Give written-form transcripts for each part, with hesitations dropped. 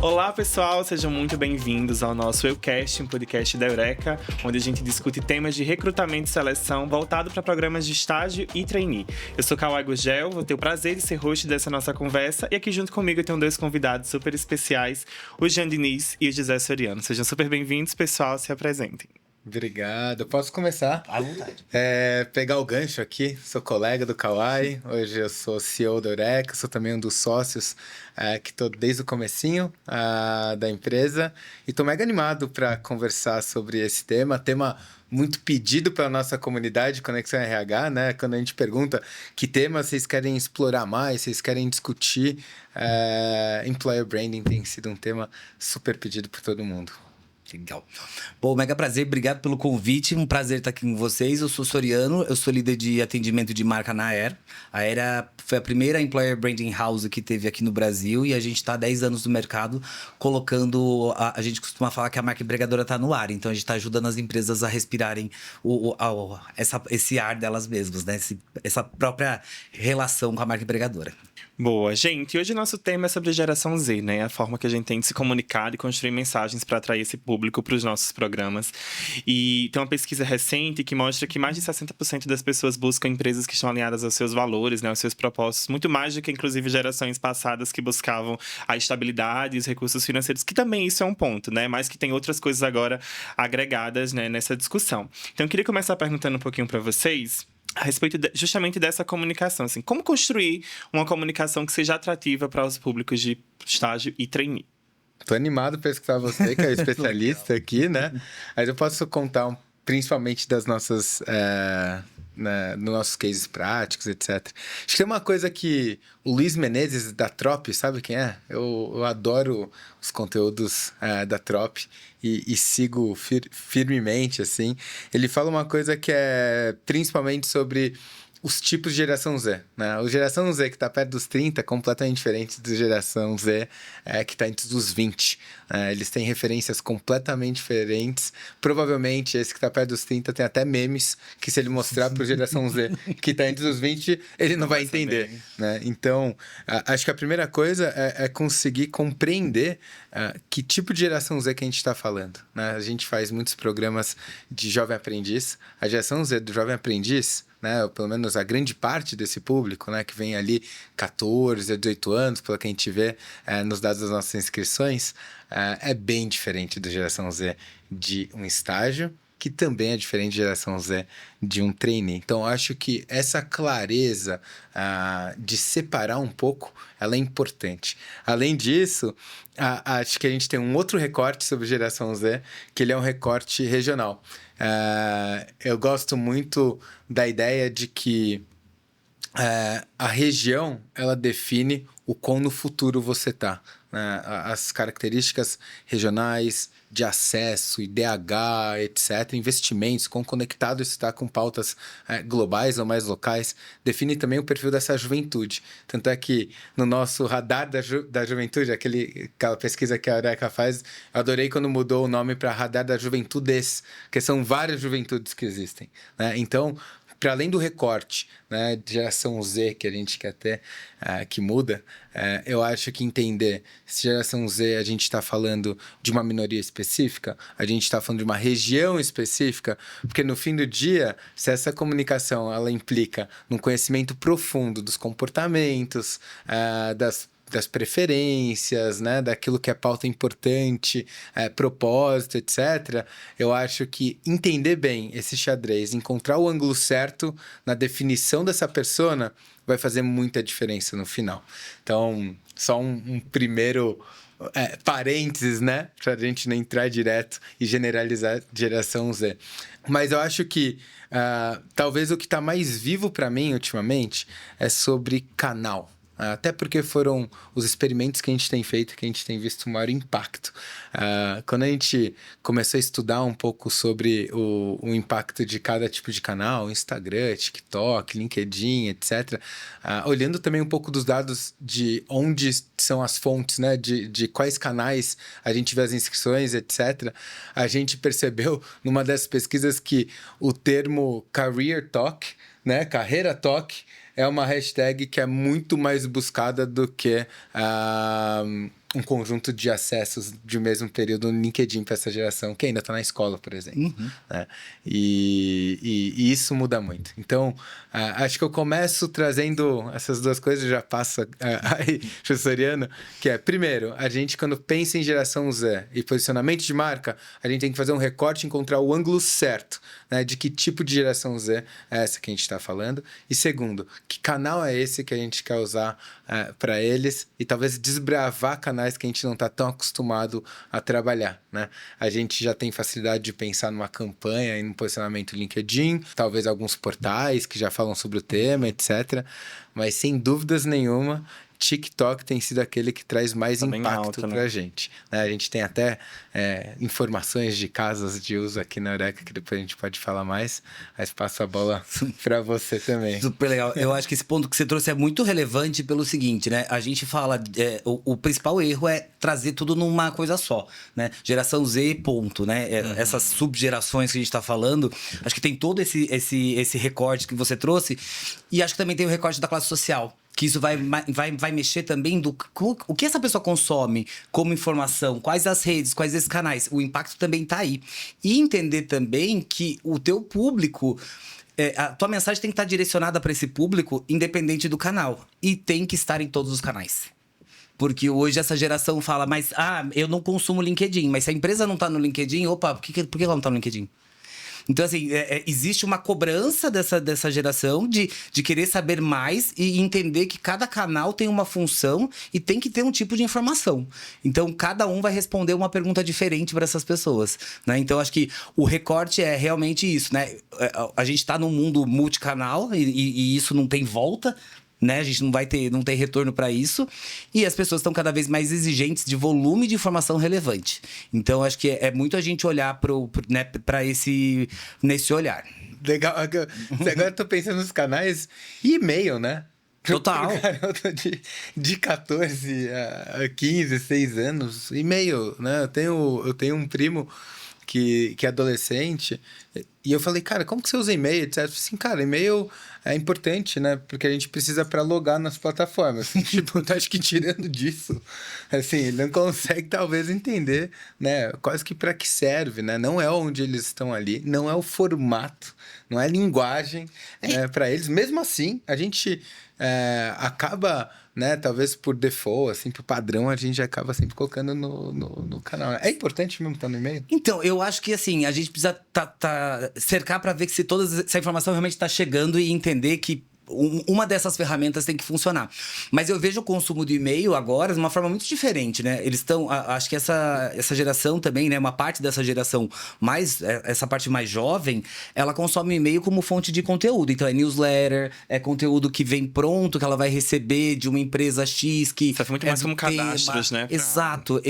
Olá pessoal, sejam muito bem-vindos ao nosso Eucast, um podcast da Eureka, onde a gente discute temas de recrutamento e seleção voltado para programas de estágio e trainee. Eu sou Kawai Gurgel, vou ter o prazer de ser host dessa nossa conversa e aqui junto comigo eu tenho dois convidados super especiais, o Jean Diniz e o José Soriano. Sejam super bem-vindos, pessoal, se apresentem. Obrigado. Posso começar? À vontade. Pegar o gancho aqui. Sou colega do Kawai. Hoje eu sou CEO da Eureka. Sou também um dos sócios que estou desde o comecinho da empresa. E estou mega animado para conversar sobre esse tema muito pedido pela nossa comunidade Conexão RH, né? Quando a gente pergunta que tema vocês querem explorar mais, vocês querem discutir, Employer Branding tem sido um tema super pedido por todo mundo. Legal. Bom, mega prazer, obrigado pelo convite, um prazer estar aqui com vocês. Eu sou Soriano, eu sou líder de atendimento de marca na Air. A Air foi a primeira Employer Branding House que teve aqui no Brasil e a gente está há 10 anos no mercado colocando... A gente costuma falar que a marca empregadora está no ar, então a gente está ajudando as empresas a respirarem esse ar delas mesmas, né? Essa própria relação com a marca empregadora. Boa, gente, hoje o nosso tema é sobre geração Z, né? A forma que a gente tem de se comunicar e construir mensagens para atrair esse público para os nossos programas. E tem uma pesquisa recente que mostra que mais de 60% das pessoas buscam empresas que estão alinhadas aos seus valores, né? Aos seus propósitos, muito mais do que, inclusive, gerações passadas que buscavam a estabilidade e os recursos financeiros, que também isso é um ponto, né? Mas que tem outras coisas agora agregadas, né, nessa discussão. Então, eu queria começar perguntando um pouquinho para vocês a respeito justamente dessa comunicação, assim, como construir uma comunicação que seja atrativa para os públicos de estágio e trainee? Tô animado para escutar você, que é o especialista aqui, né? Mas eu posso contar principalmente das nossas... nos nossos cases práticos, etc. Acho que tem uma coisa que o Luiz Menezes da Trop, sabe quem é? Eu adoro os conteúdos da Trop e sigo firmemente, assim. Ele fala uma coisa que é principalmente sobre os tipos de geração Z, né? O geração Z que está perto dos 30 é completamente diferente da geração Z que está entre os 20. Eles têm referências completamente diferentes. Provavelmente esse que está perto dos 30 tem até memes que, se ele mostrar para a geração Z que está entre os 20, ele não vai entender, né? Então, acho que a primeira coisa é conseguir compreender que tipo de geração Z que a gente está falando, né? A gente faz muitos programas de jovem aprendiz. A geração Z do jovem aprendiz, né, pelo menos a grande parte desse público, né, que vem ali 14 a 18 anos, pelo que a gente vê nos dados das nossas inscrições, é bem diferente da geração Z de um estágio, que também é diferente da geração Z de um trainee. Então, acho que essa clareza de separar um pouco, ela é importante. Além disso, acho que a gente tem um outro recorte sobre geração Z, que ele é um recorte regional. Eu gosto muito da ideia de que a região, ela define o quão no futuro você está. As características regionais de acesso, IDH, etc., investimentos, quão conectado isso está com pautas globais ou mais locais, define também o perfil dessa juventude. Tanto é que no nosso radar da juventude, aquela pesquisa que a Eureka faz, eu adorei quando mudou o nome para radar da juventudes, porque são várias juventudes que existem, né? Então, para além do recorte, né, de geração Z que a gente quer ter, que muda, eu acho que entender se geração Z a gente está falando de uma minoria específica, a gente está falando de uma região específica, porque no fim do dia, se essa comunicação ela implica num conhecimento profundo dos comportamentos, das preferências, né, daquilo que é pauta importante, propósito, etc., eu acho que entender bem esse xadrez, encontrar o ângulo certo na definição dessa persona, vai fazer muita diferença no final. Então, só um primeiro parênteses, né, para a gente não entrar direto e generalizar geração Z. Mas eu acho que talvez o que está mais vivo para mim ultimamente é sobre canal. até porque foram os experimentos que a gente tem feito que a gente tem visto o maior impacto. Quando a gente começou a estudar um pouco sobre o impacto de cada tipo de canal, Instagram, TikTok, LinkedIn, etc., olhando também um pouco dos dados de onde são as fontes, né, de quais canais a gente vê as inscrições, etc., a gente percebeu numa dessas pesquisas que o termo Career Talk, né, Carreira Talk, é uma hashtag que é muito mais buscada do que um conjunto de acessos de mesmo período no LinkedIn para essa geração que ainda está na escola, por exemplo. Né? E isso muda muito. Então, acho que eu começo trazendo essas duas coisas, já passa aí, professoriano, que é, primeiro, a gente quando pensa em geração Z e posicionamento de marca, a gente tem que fazer um recorte e encontrar o ângulo certo, né, de que tipo de geração Z é essa que a gente está falando. E segundo, que canal é esse que a gente quer usar para eles e talvez desbravar canais que a gente não está tão acostumado a trabalhar, né? A gente já tem facilidade de pensar numa campanha e no posicionamento LinkedIn, talvez alguns portais que já falam sobre o tema, etc. Mas sem dúvidas nenhuma, TikTok tem sido aquele que traz mais impacto para a gente. Né? A gente tem até informações de casos de uso aqui na Eureka, que depois a gente pode falar mais, mas passo a bola para você também. Super legal. Eu acho que esse ponto que você trouxe é muito relevante pelo seguinte, né? A gente fala, o principal erro é trazer tudo numa coisa só, né? Geração Z, ponto, né? Essas subgerações que a gente está falando, acho que tem todo esse recorte que você trouxe, e acho que também tem o recorte da classe social. Que isso vai mexer também o que essa pessoa consome como informação, quais as redes, quais esses canais. O impacto também está aí. E entender também que o teu público, a tua mensagem tem que estar direcionada para esse público, independente do canal. E tem que estar em todos os canais. Porque hoje essa geração fala, mas eu não consumo LinkedIn. Mas se a empresa não está no LinkedIn, por que ela não está no LinkedIn? Então, assim, existe uma cobrança dessa geração de querer saber mais e entender que cada canal tem uma função e tem que ter um tipo de informação. Então, cada um vai responder uma pergunta diferente para essas pessoas, né? Então, acho que o recorte é realmente isso, né? A gente está num mundo multicanal e isso não tem volta, né? A gente não tem retorno para isso. E as pessoas estão cada vez mais exigentes de volume de informação relevante. Então, acho que é muito a gente olhar para nesse olhar. Legal. Agora eu tô pensando nos canais e e-mail, né? Total. Garoto de 14 a 15, 16 anos, e-mail, né? Eu tenho um primo que é adolescente, e eu falei, cara, como que você usa e-mail, etc? Assim, cara, e-mail é importante, né? Porque a gente precisa para logar nas plataformas. Tipo, acho que tirando disso, assim, ele não consegue talvez entender, né? Quase que para que serve, né? Não é onde eles estão ali, não é o formato, não é a linguagem para eles. Mesmo assim, a gente acaba, né? Talvez por default, assim, por padrão, a gente acaba sempre colocando no canal. É importante mesmo estar no e-mail? Então, eu acho que, assim, a gente precisa cercar para ver que se toda essa informação realmente está chegando e entender que uma dessas ferramentas tem que funcionar. Mas eu vejo o consumo de e-mail agora de uma forma muito diferente, né? Eles estão... Acho que essa geração também, né? Uma parte dessa geração essa parte mais jovem, ela consome e-mail como fonte de conteúdo. Então, é newsletter, é conteúdo que vem pronto, que ela vai receber de uma empresa X que... Isso é muito mais como cadastros, né? Exato.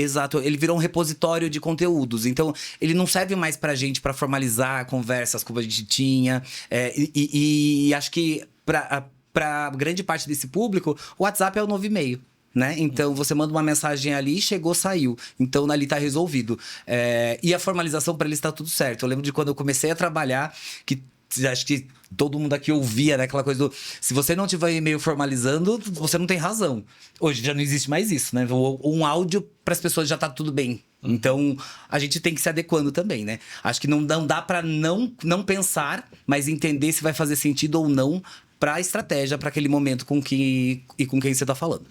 Ele virou um repositório de conteúdos. Então, ele não serve mais pra gente pra formalizar conversas como a gente tinha. E acho que para grande parte desse público, o WhatsApp é o novo e-mail, né? Então, você manda uma mensagem ali, chegou, saiu. Então, ali tá resolvido. E a formalização para eles tá tudo certo. Eu lembro de quando eu comecei a trabalhar, que acho que todo mundo aqui ouvia, né? Aquela coisa do... Se você não tiver e-mail formalizando, você não tem razão. Hoje já não existe mais isso, né? Um áudio para as pessoas já tá tudo bem. Então, a gente tem que se adequando também, né? Acho que não dá para não pensar, mas entender se vai fazer sentido ou não para a estratégia, para aquele momento com quem você tá falando.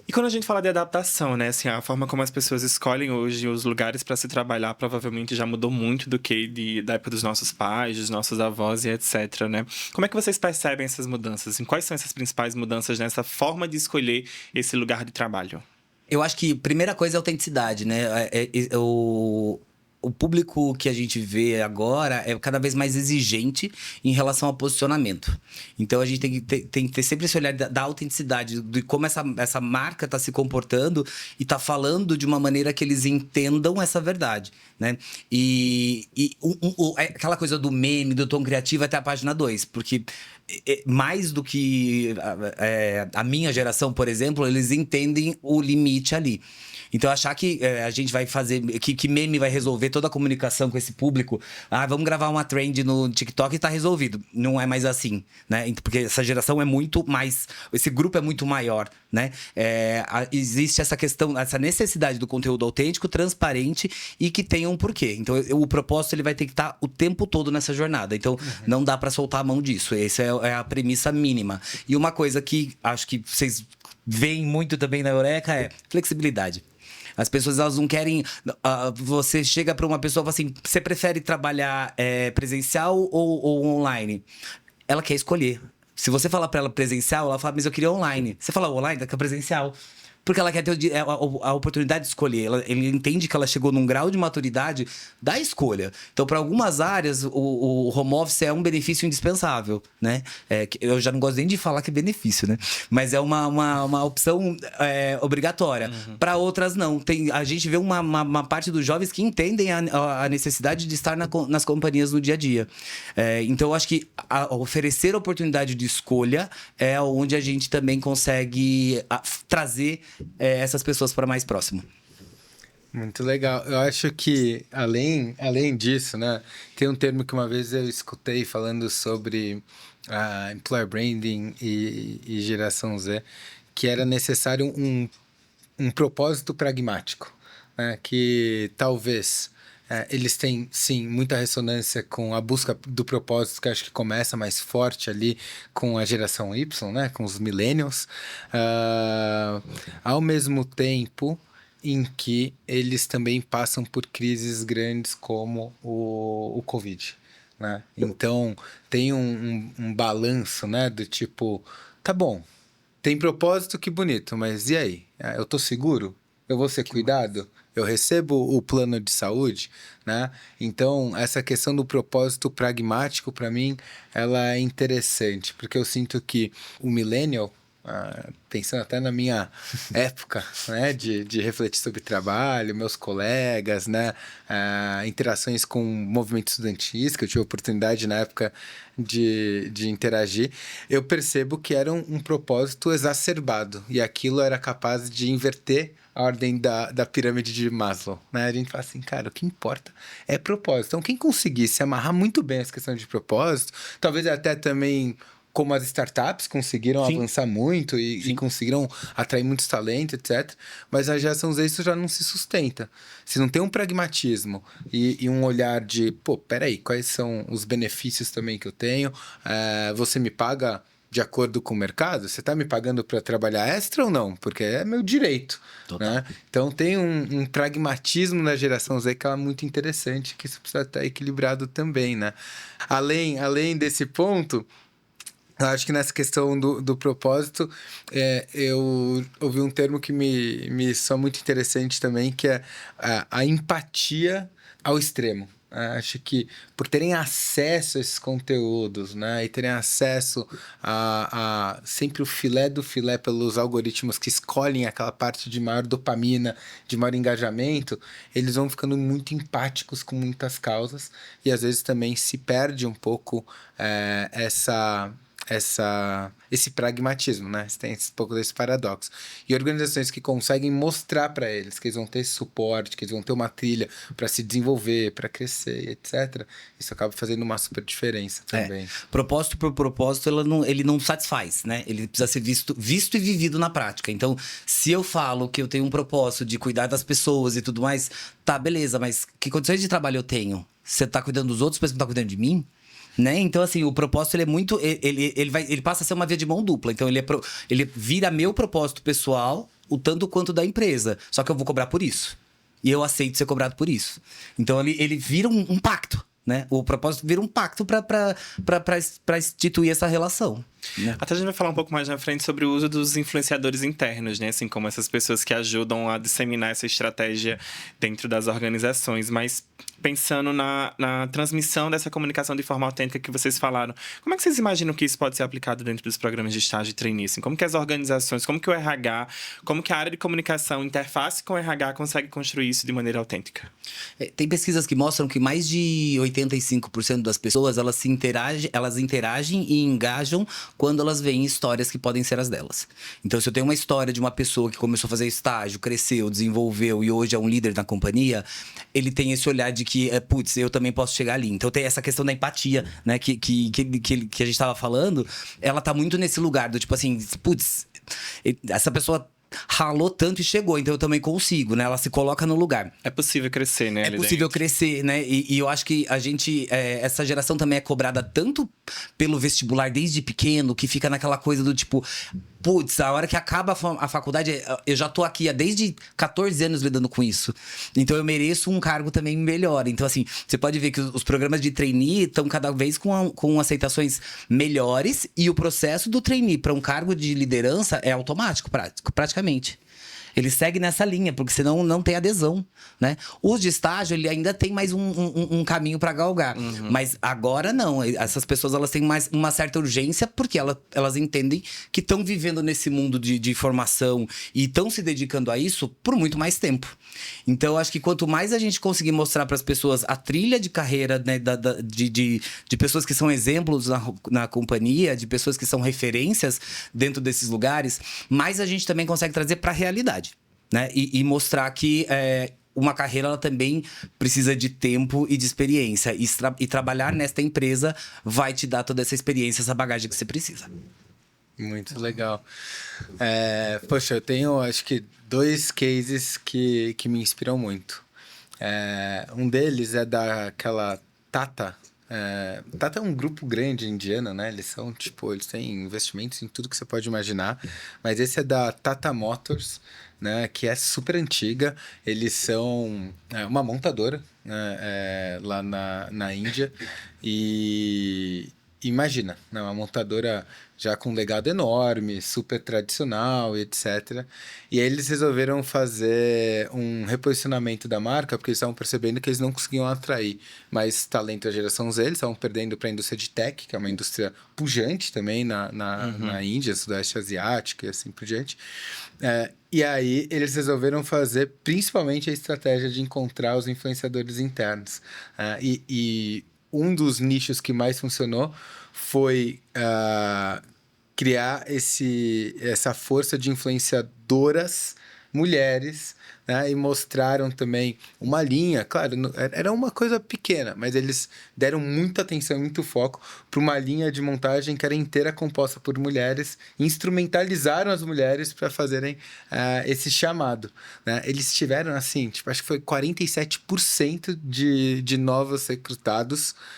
E quando a gente fala de adaptação, né? Assim, a forma como as pessoas escolhem hoje os lugares para se trabalhar provavelmente já mudou muito do que da época dos nossos pais, dos nossos avós e etc, né? Como é que vocês percebem essas mudanças? Assim, quais são essas principais mudanças nessa forma de escolher esse lugar de trabalho? Eu acho que a primeira coisa é a autenticidade, né? o público que a gente vê agora é cada vez mais exigente em relação ao posicionamento. Então a gente tem que ter sempre esse olhar da autenticidade, de como essa marca está se comportando e está falando de uma maneira que eles entendam essa verdade, né? Aquela coisa do meme, do tom criativo até a página 2, porque mais do que a minha geração, por exemplo, eles entendem o limite ali. Então, achar que a gente vai fazer... Que meme vai resolver toda a comunicação com esse público. Vamos gravar uma trend no TikTok e tá resolvido. Não é mais assim, né? Porque essa geração é muito mais... Esse grupo é muito maior, né? Existe essa questão, essa necessidade do conteúdo autêntico, transparente e que tenha um porquê. Então, o propósito ele vai ter que estar o tempo todo nessa jornada. Então, não dá para soltar a mão disso. Essa é a premissa mínima. E uma coisa que acho que vocês veem muito também na Eureka é flexibilidade. As pessoas, elas não querem... você chega para uma pessoa e fala assim, você prefere trabalhar presencial ou online? Ela quer escolher. Se você falar para ela presencial, ela fala, mas eu queria online. Você fala online, ela quer presencial. Porque ela quer ter a oportunidade de escolher. Ele entende que ela chegou num grau de maturidade da escolha. Então, para algumas áreas, o home office é um benefício indispensável, né? Eu já não gosto nem de falar que é benefício, né? Mas é uma opção obrigatória. Para outras, não. A gente vê uma parte dos jovens que entendem a necessidade de estar nas companhias no dia a dia. Então, eu acho que oferecer oportunidade de escolha é onde a gente também consegue trazer essas pessoas para mais próximo. Muito legal. Eu acho que, além disso, né, tem um termo que uma vez eu escutei falando sobre employer branding e geração Z, que era necessário um propósito pragmático, né, que talvez eles têm, sim, muita ressonância com a busca do propósito, que acho que começa mais forte ali com a geração Y, né? Com os millennials. Ao mesmo tempo em que eles também passam por crises grandes como o Covid, né? Então, tem um balanço, né? Do tipo, tá bom, tem propósito, que bonito, mas e aí? Eu tô seguro? Eu vou ser cuidado? Eu recebo o plano de saúde, né? Então, essa questão do propósito pragmático, para mim, ela é interessante, porque eu sinto que o millennial, pensando até na minha época, né, de refletir sobre trabalho, meus colegas, né, interações com o movimento estudantil, que eu tive a oportunidade na época de interagir, eu percebo que era um propósito exacerbado, e aquilo era capaz de inverter a ordem da pirâmide de Maslow, né? A gente fala assim, cara, o que importa é propósito. Então, quem conseguisse amarrar muito bem essa questão de propósito, talvez até também como as startups conseguiram avançar muito e conseguiram atrair muitos talentos, etc. Mas a geração Z isso já não se sustenta. Se não tem um pragmatismo e um olhar de, peraí, quais são os benefícios também que eu tenho? Você me paga de acordo com o mercado? Você está me pagando para trabalhar extra ou não? Porque é meu direito. Né? Então tem um pragmatismo na geração Z que é muito interessante, que isso precisa estar equilibrado também, né? Além desse ponto, eu acho que nessa questão do propósito, eu ouvi um termo que me soa muito interessante também, que é a empatia ao extremo. Acho que por terem acesso a esses conteúdos, né, e terem acesso a sempre o filé do filé pelos algoritmos que escolhem aquela parte de maior dopamina, de maior engajamento, eles vão ficando muito empáticos com muitas causas e às vezes também se perde um pouco esse pragmatismo, né? Tem um pouco desse paradoxo. E organizações que conseguem mostrar para eles que eles vão ter esse suporte, que eles vão ter uma trilha para se desenvolver, para crescer, etc. Isso acaba fazendo uma super diferença também. Propósito por propósito, ele não satisfaz, né? Ele precisa ser visto e vivido na prática. Então, se eu falo que eu tenho um propósito de cuidar das pessoas e tudo mais, tá, beleza, mas que condições de trabalho eu tenho? Você tá cuidando dos outros, mas não tá cuidando de mim? Né? Então, assim, o propósito ele é muito. Ele passa a ser uma via de mão dupla. Então, ele vira meu propósito pessoal, o tanto quanto da empresa. Só que eu vou cobrar por isso. E eu aceito ser cobrado por isso. Então, ele vira um pacto. Né? O propósito vira um pacto para instituir essa relação. né? Até a gente vai falar um pouco mais na frente sobre o uso dos influenciadores internos, né? Assim como essas pessoas que ajudam a disseminar essa estratégia dentro das organizações. Mas pensando na transmissão dessa comunicação de forma autêntica que vocês falaram, como é que vocês imaginam que isso pode ser aplicado dentro dos programas de estágio e trainee? Assim, como que as organizações, como que o RH, como que a área de comunicação, interface com o RH consegue construir isso de maneira autêntica? Tem pesquisas que mostram que mais de 85% das pessoas, elas interagem e engajam quando elas veem histórias que podem ser as delas. Então, se eu tenho uma história de uma pessoa que começou a fazer estágio, cresceu, desenvolveu e hoje é um líder na companhia, ele tem esse olhar de que, putz, eu também posso chegar ali. Então, tem essa questão da empatia, né, que a gente tava falando, ela tá muito nesse lugar do tipo assim, putz, essa pessoa ralou tanto e chegou, então eu também consigo, né? Ela se coloca no lugar. É possível crescer, né? É possível crescer, né? E eu acho que a gente, essa geração também é cobrada tanto pelo vestibular desde pequeno, que fica naquela coisa do tipo, putz, a hora que acaba a faculdade, eu já tô aqui há desde 14 anos lidando com isso. Então eu mereço um cargo também melhor. Então, assim, você pode ver que os programas de trainee estão cada vez com aceitações melhores e o processo do trainee para um cargo de liderança é automático, praticamente. Ele segue nessa linha, porque senão não tem adesão, né? Os de estágio, ele ainda tem mais um caminho para galgar. Uhum. Mas agora não. Essas pessoas, elas têm mais uma certa urgência, porque elas entendem que estão vivendo nesse mundo de formação e estão se dedicando a isso por muito mais tempo. Então, acho que quanto mais a gente conseguir mostrar para as pessoas a trilha de carreira, né, de pessoas que são exemplos na companhia, de pessoas que são referências dentro desses lugares, mais a gente também consegue trazer para a realidade. Né? E mostrar que uma carreira ela também precisa de tempo e de experiência. E trabalhar nesta empresa vai te dar toda essa experiência, essa bagagem que você precisa. Muito legal. Poxa, eu tenho acho que 2 cases que me inspiram muito. Um deles é daquela Tata. Tata é um grupo grande indiano, né? Eles têm investimentos em tudo que você pode imaginar. Mas esse é da Tata Motors, né? Que é super antiga. Eles são uma montadora, né? Lá na Índia. E imagina, né? Uma montadora já com um legado enorme, super tradicional, etc. E aí eles resolveram fazer um reposicionamento da marca, porque eles estavam percebendo que eles não conseguiam atrair mais talento da geração Z, eles estavam perdendo para a indústria de tech, que é uma indústria pujante também na Índia, Sudeste Asiático e assim por diante. E aí eles resolveram fazer principalmente a estratégia de encontrar os influenciadores internos. E um dos nichos que mais funcionou foi criar essa força de influenciadoras mulheres, né? E mostraram também uma linha, claro, era uma coisa pequena, mas eles deram muita atenção, muito foco para uma linha de montagem que era inteira composta por mulheres, instrumentalizaram as mulheres para fazerem esse chamado, né? Eles tiveram, assim, acho que foi 47% de novos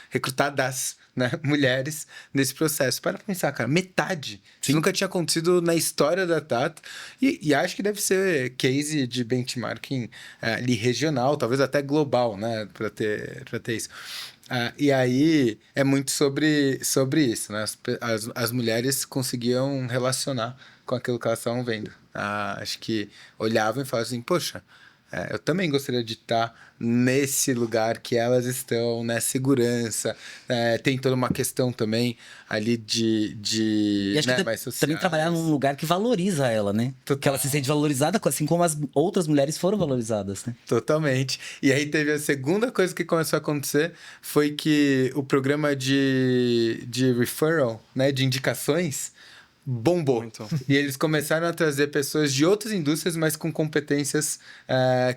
recrutadas, né, mulheres nesse processo. Para pensar, cara, metade. Isso nunca tinha acontecido na história da Tata. E acho que deve ser case de benchmarking ali regional, talvez até global, né, para ter isso. E aí é muito sobre isso, né? As mulheres conseguiam relacionar com aquilo que elas estavam vendo. Acho que olhavam e falavam assim, poxa, eu também gostaria de estar nesse lugar que elas estão, né? Segurança. Tem toda uma questão também ali de e acho que mais sociais. também trabalhar num lugar que valoriza ela, né? Total. Que ela se sente valorizada, assim como as outras mulheres foram valorizadas, né? Totalmente. E aí teve a segunda coisa que começou a acontecer, foi que o programa de referral, né? De indicações, bombou. Muito. E eles começaram a trazer pessoas de outras indústrias, mas com competências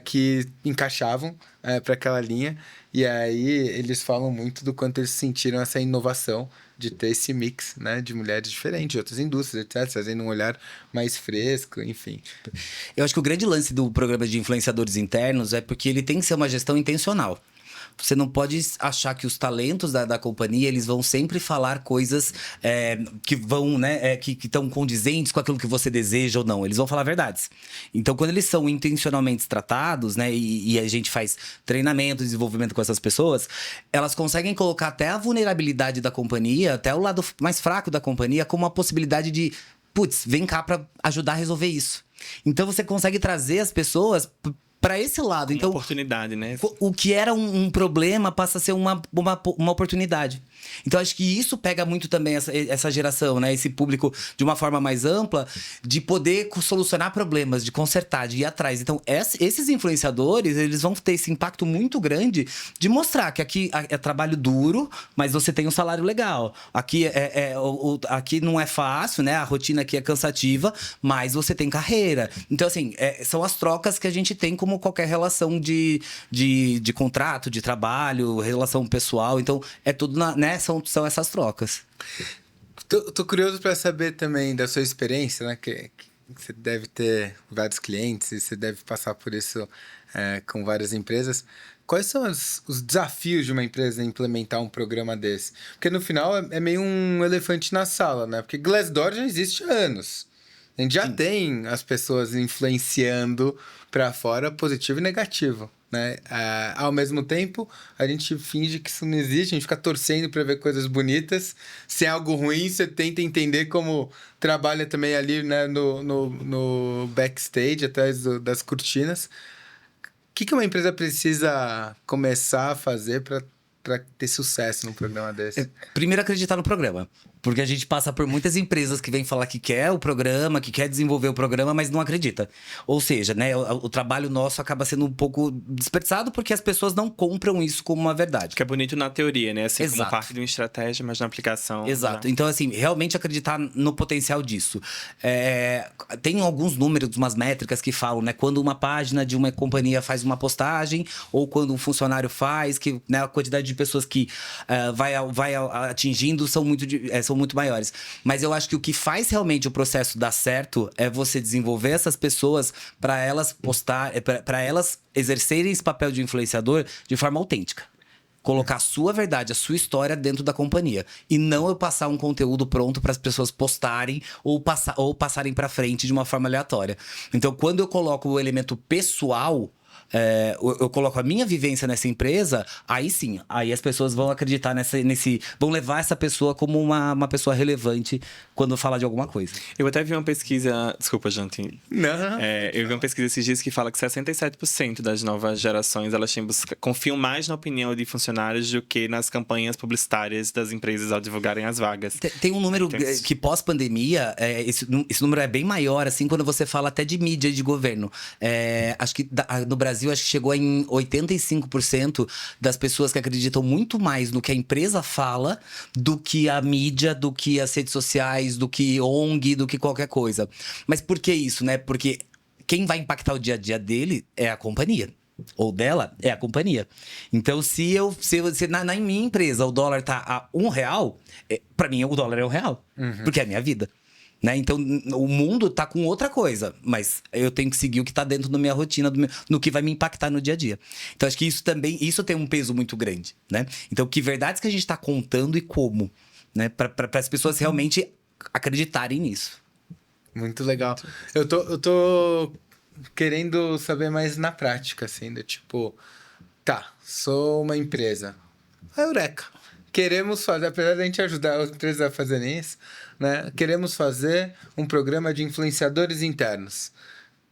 que encaixavam para aquela linha. E aí eles falam muito do quanto eles sentiram essa inovação de ter esse mix, né, de mulheres diferentes, de outras indústrias, etc., trazendo um olhar mais fresco, enfim. Eu acho que o grande lance do programa de influenciadores internos é porque ele tem que ser uma gestão intencional. Você não pode achar que os talentos da companhia, eles vão sempre falar coisas que vão, né, que estão condizentes com aquilo que você deseja ou não. Eles vão falar verdades. Então, quando eles são intencionalmente tratados, né, e a gente faz treinamento, desenvolvimento com essas pessoas, elas conseguem colocar até a vulnerabilidade da companhia, até o lado mais fraco da companhia, como uma possibilidade de, putz, vem cá para ajudar a resolver isso. Então, você consegue trazer as pessoas para esse lado. Então, uma oportunidade, né? O que era um problema passa a ser uma oportunidade. Então, acho que isso pega muito também essa geração, né? Esse público de uma forma mais ampla, de poder solucionar problemas, de consertar, de ir atrás. Então, esses influenciadores, eles vão ter esse impacto muito grande de mostrar que aqui é trabalho duro, mas você tem um salário legal. Aqui, aqui não é fácil, né? A rotina aqui é cansativa, mas você tem carreira. Então, assim, são as trocas que a gente tem como qualquer relação de contrato, de trabalho, relação pessoal. Então, é tudo, né? São essas trocas. Tô curioso para saber também da sua experiência, né? Que você deve ter vários clientes e você deve passar por isso com várias empresas. Quais são os desafios de uma empresa implementar um programa desse? Porque no final é meio um elefante na sala, né? Porque Glassdoor já existe há anos. A gente já tem as pessoas influenciando para fora positivo e negativo, né? Ao mesmo tempo, a gente finge que isso não existe, a gente fica torcendo para ver coisas bonitas. Se é algo ruim, você tenta entender como trabalha também ali, né, no backstage, atrás das cortinas. O que uma empresa precisa começar a fazer para ter sucesso num programa desse? Primeiro, acreditar no programa. Porque a gente passa por muitas empresas que vêm falar que quer o programa, que quer desenvolver o programa, mas não acredita. Ou seja, né, o trabalho nosso acaba sendo um pouco desperdiçado porque as pessoas não compram isso como uma verdade. Que é bonito na teoria, né? Assim, Exato. como parte de uma estratégia, mas na aplicação... Exato. Né? Então, assim, realmente acreditar no potencial disso. Tem alguns números, umas métricas que falam, né? Quando uma página de uma companhia faz uma postagem, ou quando um funcionário faz, que, né, a quantidade de pessoas que vai atingindo são muito maiores. Mas eu acho que o que faz realmente o processo dar certo é você desenvolver essas pessoas para elas para elas exercerem esse papel de influenciador de forma autêntica. Colocar a sua verdade, a sua história dentro da companhia. E não eu passar um conteúdo pronto para as pessoas postarem ou passarem para frente de uma forma aleatória. Então, quando eu coloco o elemento pessoal, eu coloco a minha vivência nessa empresa, aí sim, aí as pessoas vão acreditar vão levar essa pessoa como uma pessoa relevante quando falar de alguma coisa. Eu até vi uma pesquisa... Desculpa, Jantin. Não. Eu vi uma pesquisa esses dias que fala que 67% das novas gerações elas confiam mais na opinião de funcionários do que nas campanhas publicitárias das empresas ao divulgarem as vagas. Tem um número que pós-pandemia, esse número é bem maior, assim, quando você fala até de mídia e de governo. Acho que no Brasil, acho que chegou em 85% das pessoas que acreditam muito mais no que a empresa fala do que a mídia, do que as redes sociais, do que ONG, do que qualquer coisa. Mas por que isso, né? Porque quem vai impactar o dia a dia dele é a companhia. Ou dela é a companhia. Então, se na minha empresa o dólar tá a R$1, pra mim o dólar é R$1. Porque é a minha vida. Né? Então, o mundo tá com outra coisa, mas eu tenho que seguir o que tá dentro da minha rotina, no que vai me impactar no dia a dia. Então, acho que isso tem um peso muito grande, né? Então, que verdades que a gente tá contando e como, né? Para as pessoas realmente acreditarem nisso. Muito legal. Eu tô querendo saber mais na prática, assim, do tipo... Tá, sou uma empresa. A Eureka. Queremos fazer, apesar da gente ajudar as empresas a fazerem isso, né? Queremos fazer um programa de influenciadores internos.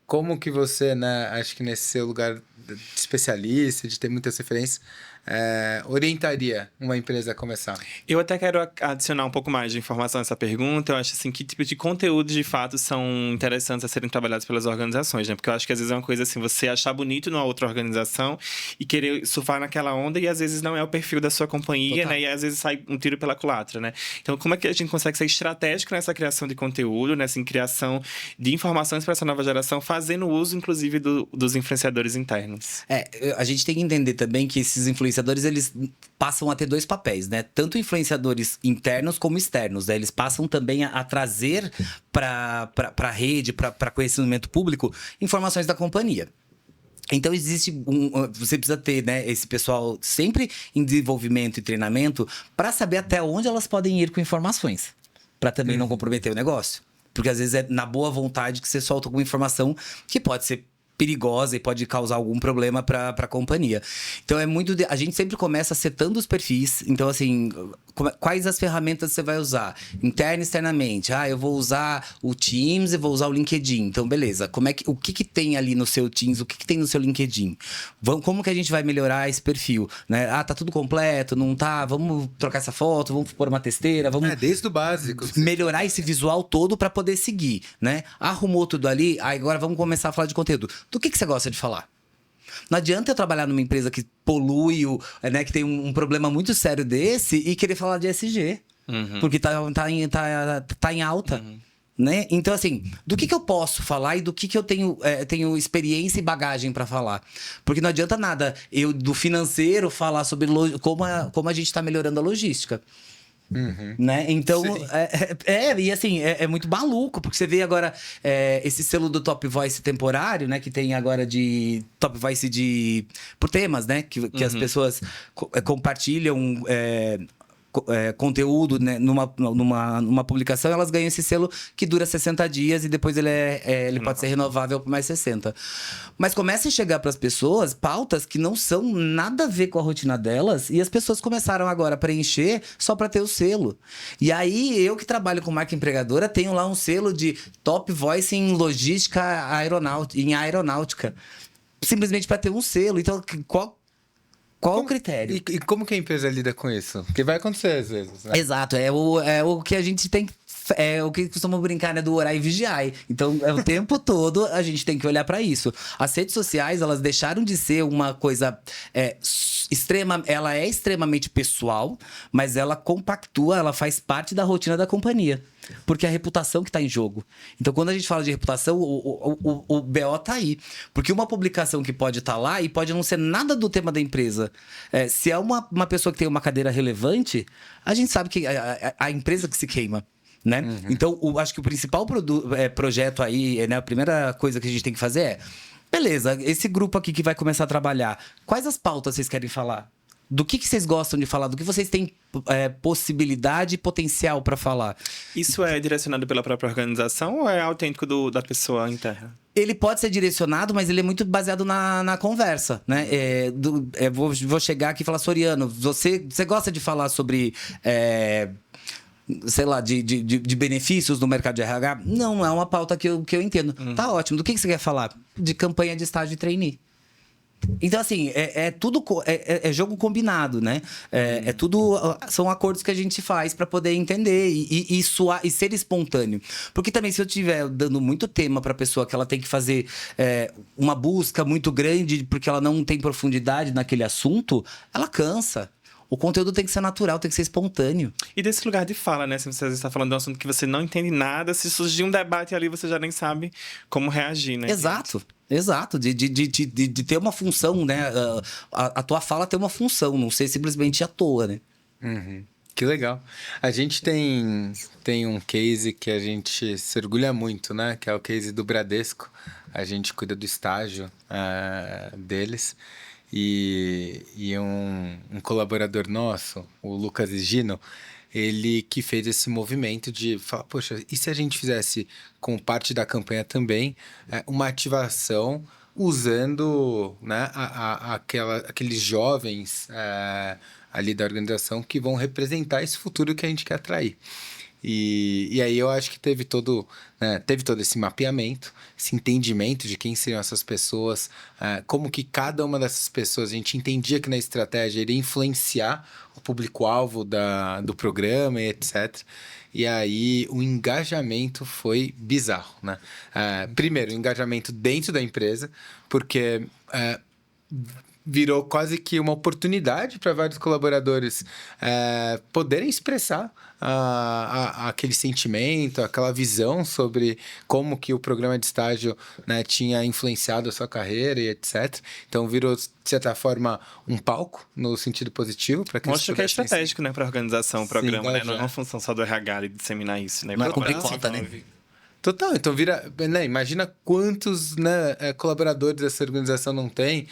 Como que você, né? Acho que nesse seu lugar de especialista, de ter muitas referências, orientaria uma empresa a começar? Eu até quero adicionar um pouco mais de informação nessa pergunta. Eu acho assim, que tipo de conteúdos de fato são interessantes a serem trabalhados pelas organizações, né? Porque eu acho que às vezes é uma coisa assim, você achar bonito numa outra organização e querer surfar naquela onda e às vezes não é o perfil da sua companhia, Total. né? E às vezes sai um tiro pela culatra, né? Então, como é que a gente consegue ser estratégico nessa criação de conteúdo, nessa criação de informações para essa nova geração, fazendo uso, inclusive, dos influenciadores internos? A gente tem que entender também que esses influenciadores, eles passam a ter dois papéis, né? Tanto influenciadores internos como externos, né? Eles passam também a trazer para a rede, para conhecimento público, informações da companhia. Então, você precisa ter, né, esse pessoal sempre em desenvolvimento e treinamento para saber até onde elas podem ir com informações, para também não comprometer o negócio. Porque às vezes é na boa vontade que você solta alguma informação que pode ser perigosa e pode causar algum problema para a companhia. Então a gente sempre começa setando os perfis. Então assim, quais as ferramentas você vai usar? Interna e externamente. Eu vou usar o Teams e vou usar o LinkedIn. Então beleza, o que tem ali no seu Teams, o que tem no seu LinkedIn? Como que a gente vai melhorar esse perfil, né? Tá tudo completo, não tá? Vamos trocar essa foto, vamos pôr uma testeira, vamos desde o básico. Melhorar esse visual todo para poder seguir, né? Arrumou tudo ali, agora vamos começar a falar de conteúdo. Do que você gosta de falar? Não adianta eu trabalhar numa empresa que polui, né, que tem um problema muito sério desse e querer falar de ESG. Porque tá em alta. Né? Então, assim, do que eu posso falar e do que eu tenho experiência e bagagem para falar? Porque não adianta nada eu, do financeiro, falar sobre como a gente está melhorando a logística. Né? Então, e assim, é muito maluco, porque você vê agora esse selo do Top Voice temporário, né? Que tem agora de Top Voice por temas, né? Que as pessoas compartilham conteúdo, né, numa publicação, elas ganham esse selo que dura 60 dias e depois ele pode ser renovável por mais 60. Mas começa a chegar para as pessoas pautas que não são nada a ver com a rotina delas e as pessoas começaram agora a preencher só para ter o selo. E aí, eu que trabalho com marca empregadora, tenho lá um selo de Top Voice em logística em aeronáutica. Simplesmente para ter um selo. Então, qual o critério? E como que a empresa lida com isso? Porque vai acontecer às vezes, né? Exato, é o que a gente tem. É o que costumam brincar, né? Do orar e vigiar. Então, o tempo todo a gente tem que olhar para isso. As redes sociais, elas deixaram de ser uma coisa ela é extremamente pessoal, mas ela compactua, ela faz parte da rotina da companhia. Porque é a reputação que está em jogo. Então, quando a gente fala de reputação, o BO tá aí. Porque uma publicação que pode estar lá e pode não ser nada do tema da empresa. Se é uma pessoa que tem uma cadeira relevante, a gente sabe que a empresa que se queima. Né? Então, acho que o principal projeto aí, né, a primeira coisa que a gente tem que fazer beleza, esse grupo aqui que vai começar a trabalhar, quais as pautas vocês querem falar? Do que vocês gostam de falar? Do que vocês têm possibilidade e potencial para falar? Isso é direcionado pela própria organização ou é autêntico da pessoa interna? Ele pode ser direcionado, mas ele é muito baseado na conversa, né? Vou chegar aqui e falar, Soriano, você gosta de falar sobre... sei lá, de benefícios no mercado de RH? Não é uma pauta que eu entendo. Tá ótimo. Do que você quer falar? De campanha de estágio de trainee. Então, assim, tudo jogo combinado, né? São acordos que a gente faz para poder entender e ser espontâneo. Porque também, se eu estiver dando muito tema para a pessoa que ela tem que fazer uma busca muito grande porque ela não tem profundidade naquele assunto, ela cansa. O conteúdo tem que ser natural, tem que ser espontâneo. E desse lugar de fala, né? Se você está falando de um assunto que você não entende nada, se surgir um debate ali, você já nem sabe como reagir, né? Exato. De ter uma função, né? A tua fala tem uma função, não ser simplesmente à toa, né? Que legal. A gente tem um case que a gente se orgulha muito, né? Que é o case do Bradesco. A gente cuida do estágio deles. E um colaborador nosso, o Lucas Higino, ele que fez esse movimento de falar, poxa, e se a gente fizesse com parte da campanha também uma ativação usando, né, aqueles jovens ali da organização que vão representar esse futuro que a gente quer atrair. E aí eu acho que teve todo esse mapeamento, esse entendimento de quem seriam essas pessoas, como que cada uma dessas pessoas, a gente entendia que na estratégia iria influenciar o público-alvo do programa e etc. E aí o engajamento foi bizarro, né? Primeiro, o engajamento dentro da empresa, porque... virou quase que uma oportunidade para vários colaboradores poderem expressar aquele sentimento, aquela visão sobre como que o programa de estágio, né, tinha influenciado a sua carreira e etc. Então virou, de certa forma, um palco no sentido positivo para que mostra que é estratégico, né, para a organização, o programa, né? Não é uma função só do RH de disseminar isso, né? Não é cumprir cota, né? Total, então vira, né, imagina quantos, né, colaboradores essa organização não tem,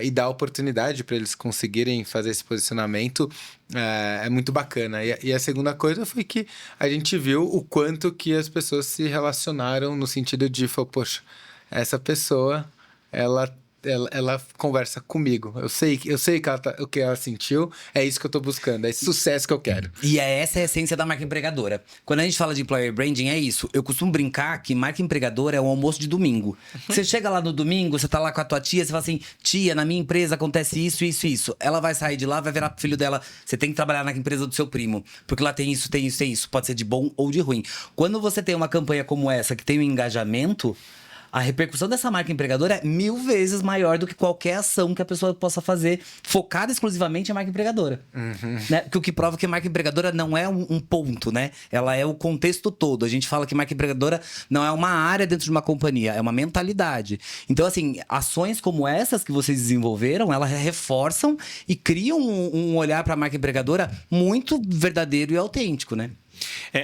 e dá oportunidade para eles conseguirem fazer esse posicionamento, é muito bacana. E a segunda coisa foi que a gente viu o quanto que as pessoas se relacionaram no sentido de, poxa, essa pessoa, ela conversa comigo. Eu sei que o que ela sentiu, é isso que eu tô buscando, é esse sucesso que eu quero. E essa é a essência da marca empregadora. Quando a gente fala de employer branding, é isso. Eu costumo brincar que marca empregadora é um almoço de domingo. Você chega lá no domingo, você tá lá com a tua tia, você fala assim, tia, na minha empresa acontece isso, isso, isso. Ela vai sair de lá, vai virar pro filho dela, você tem que trabalhar na empresa do seu primo, porque lá tem isso, tem isso, tem isso. Pode ser de bom ou de ruim. Quando você tem uma campanha como essa, que tem um engajamento, a repercussão dessa marca empregadora é 1000 vezes maior do que qualquer ação que a pessoa possa fazer focada exclusivamente em marca empregadora. Né? Porque o que prova que marca empregadora não é um ponto, né? Ela é o contexto todo. A gente fala que marca empregadora não é uma área dentro de uma companhia, é uma mentalidade. Então, assim, ações como essas que vocês desenvolveram, elas reforçam e criam um olhar para a marca empregadora muito verdadeiro e autêntico, né?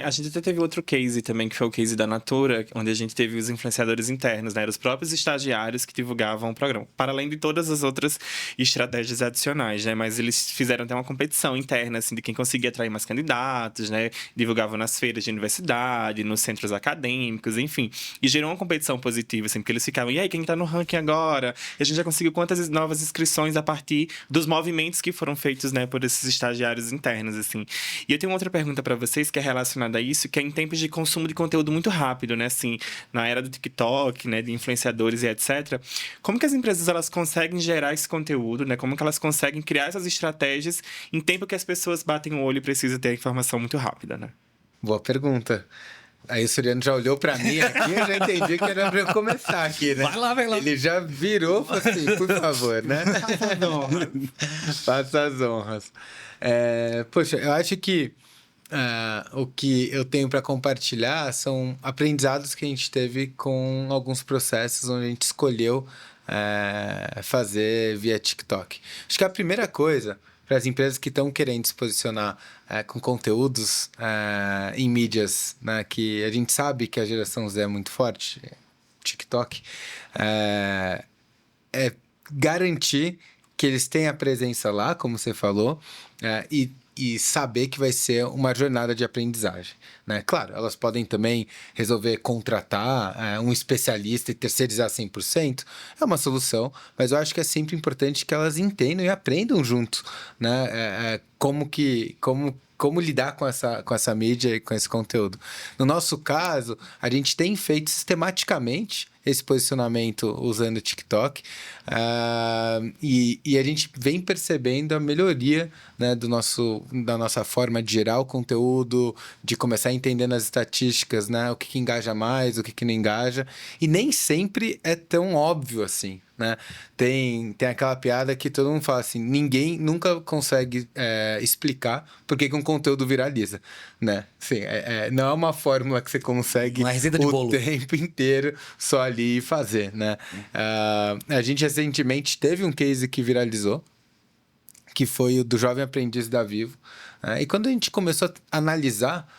A gente até teve outro case também, que foi o case da Natura, onde a gente teve os influenciadores internos, né? Eram os próprios estagiários que divulgavam o programa, para além de todas as outras estratégias adicionais, né? Mas eles fizeram até uma competição interna, assim, de quem conseguia atrair mais candidatos, né? Divulgavam nas feiras de universidade, nos centros acadêmicos, enfim. E gerou uma competição positiva, assim, porque eles ficavam, e aí, quem tá no ranking agora? E a gente já conseguiu quantas novas inscrições a partir dos movimentos que foram feitos, né, por esses estagiários internos, assim. E eu tenho uma outra pergunta para vocês, que é relacionada a isso, que é em tempos de consumo de conteúdo muito rápido, né? Assim, na era do TikTok, né? De influenciadores e etc. Como que as empresas, elas conseguem gerar esse conteúdo, né? Como que elas conseguem criar essas estratégias em tempo que as pessoas batem o olho e precisam ter a informação muito rápida, né? Boa pergunta. Aí o Soriano já olhou pra mim aqui, eu já entendi que era pra eu começar aqui, né? Vai lá, vai lá. Ele já virou e falou assim, por favor, né? Faça as honras. Poxa, eu acho que o que eu tenho para compartilhar são aprendizados que a gente teve com alguns processos onde a gente escolheu fazer via TikTok. Acho que a primeira coisa para as empresas que estão querendo se posicionar com conteúdos em mídias, né, que a gente sabe que a geração Z é muito forte, TikTok, é garantir que eles têm a presença lá, como você falou, e saber que vai ser uma jornada de aprendizagem, né? Claro, elas podem também resolver contratar um especialista e terceirizar 100%, é uma solução, mas eu acho que é sempre importante que elas entendam e aprendam junto, né? Como lidar com essa mídia e com esse conteúdo. No nosso caso, a gente tem feito sistematicamente esse posicionamento usando o TikTok, e a gente vem percebendo a melhoria, né, da nossa forma de gerar o conteúdo, de começar a entender nas estatísticas, né, o que engaja mais, o que não engaja, e nem sempre é tão óbvio assim, né? Tem aquela piada que todo mundo fala assim, ninguém nunca consegue explicar por que um conteúdo viraliza, né? Assim, não é uma fórmula que você consegue uma receita de bolo o tempo inteiro só ali fazer, né? A gente recentemente teve um case que viralizou, que foi o do jovem aprendiz da Vivo, e quando a gente começou a analisar,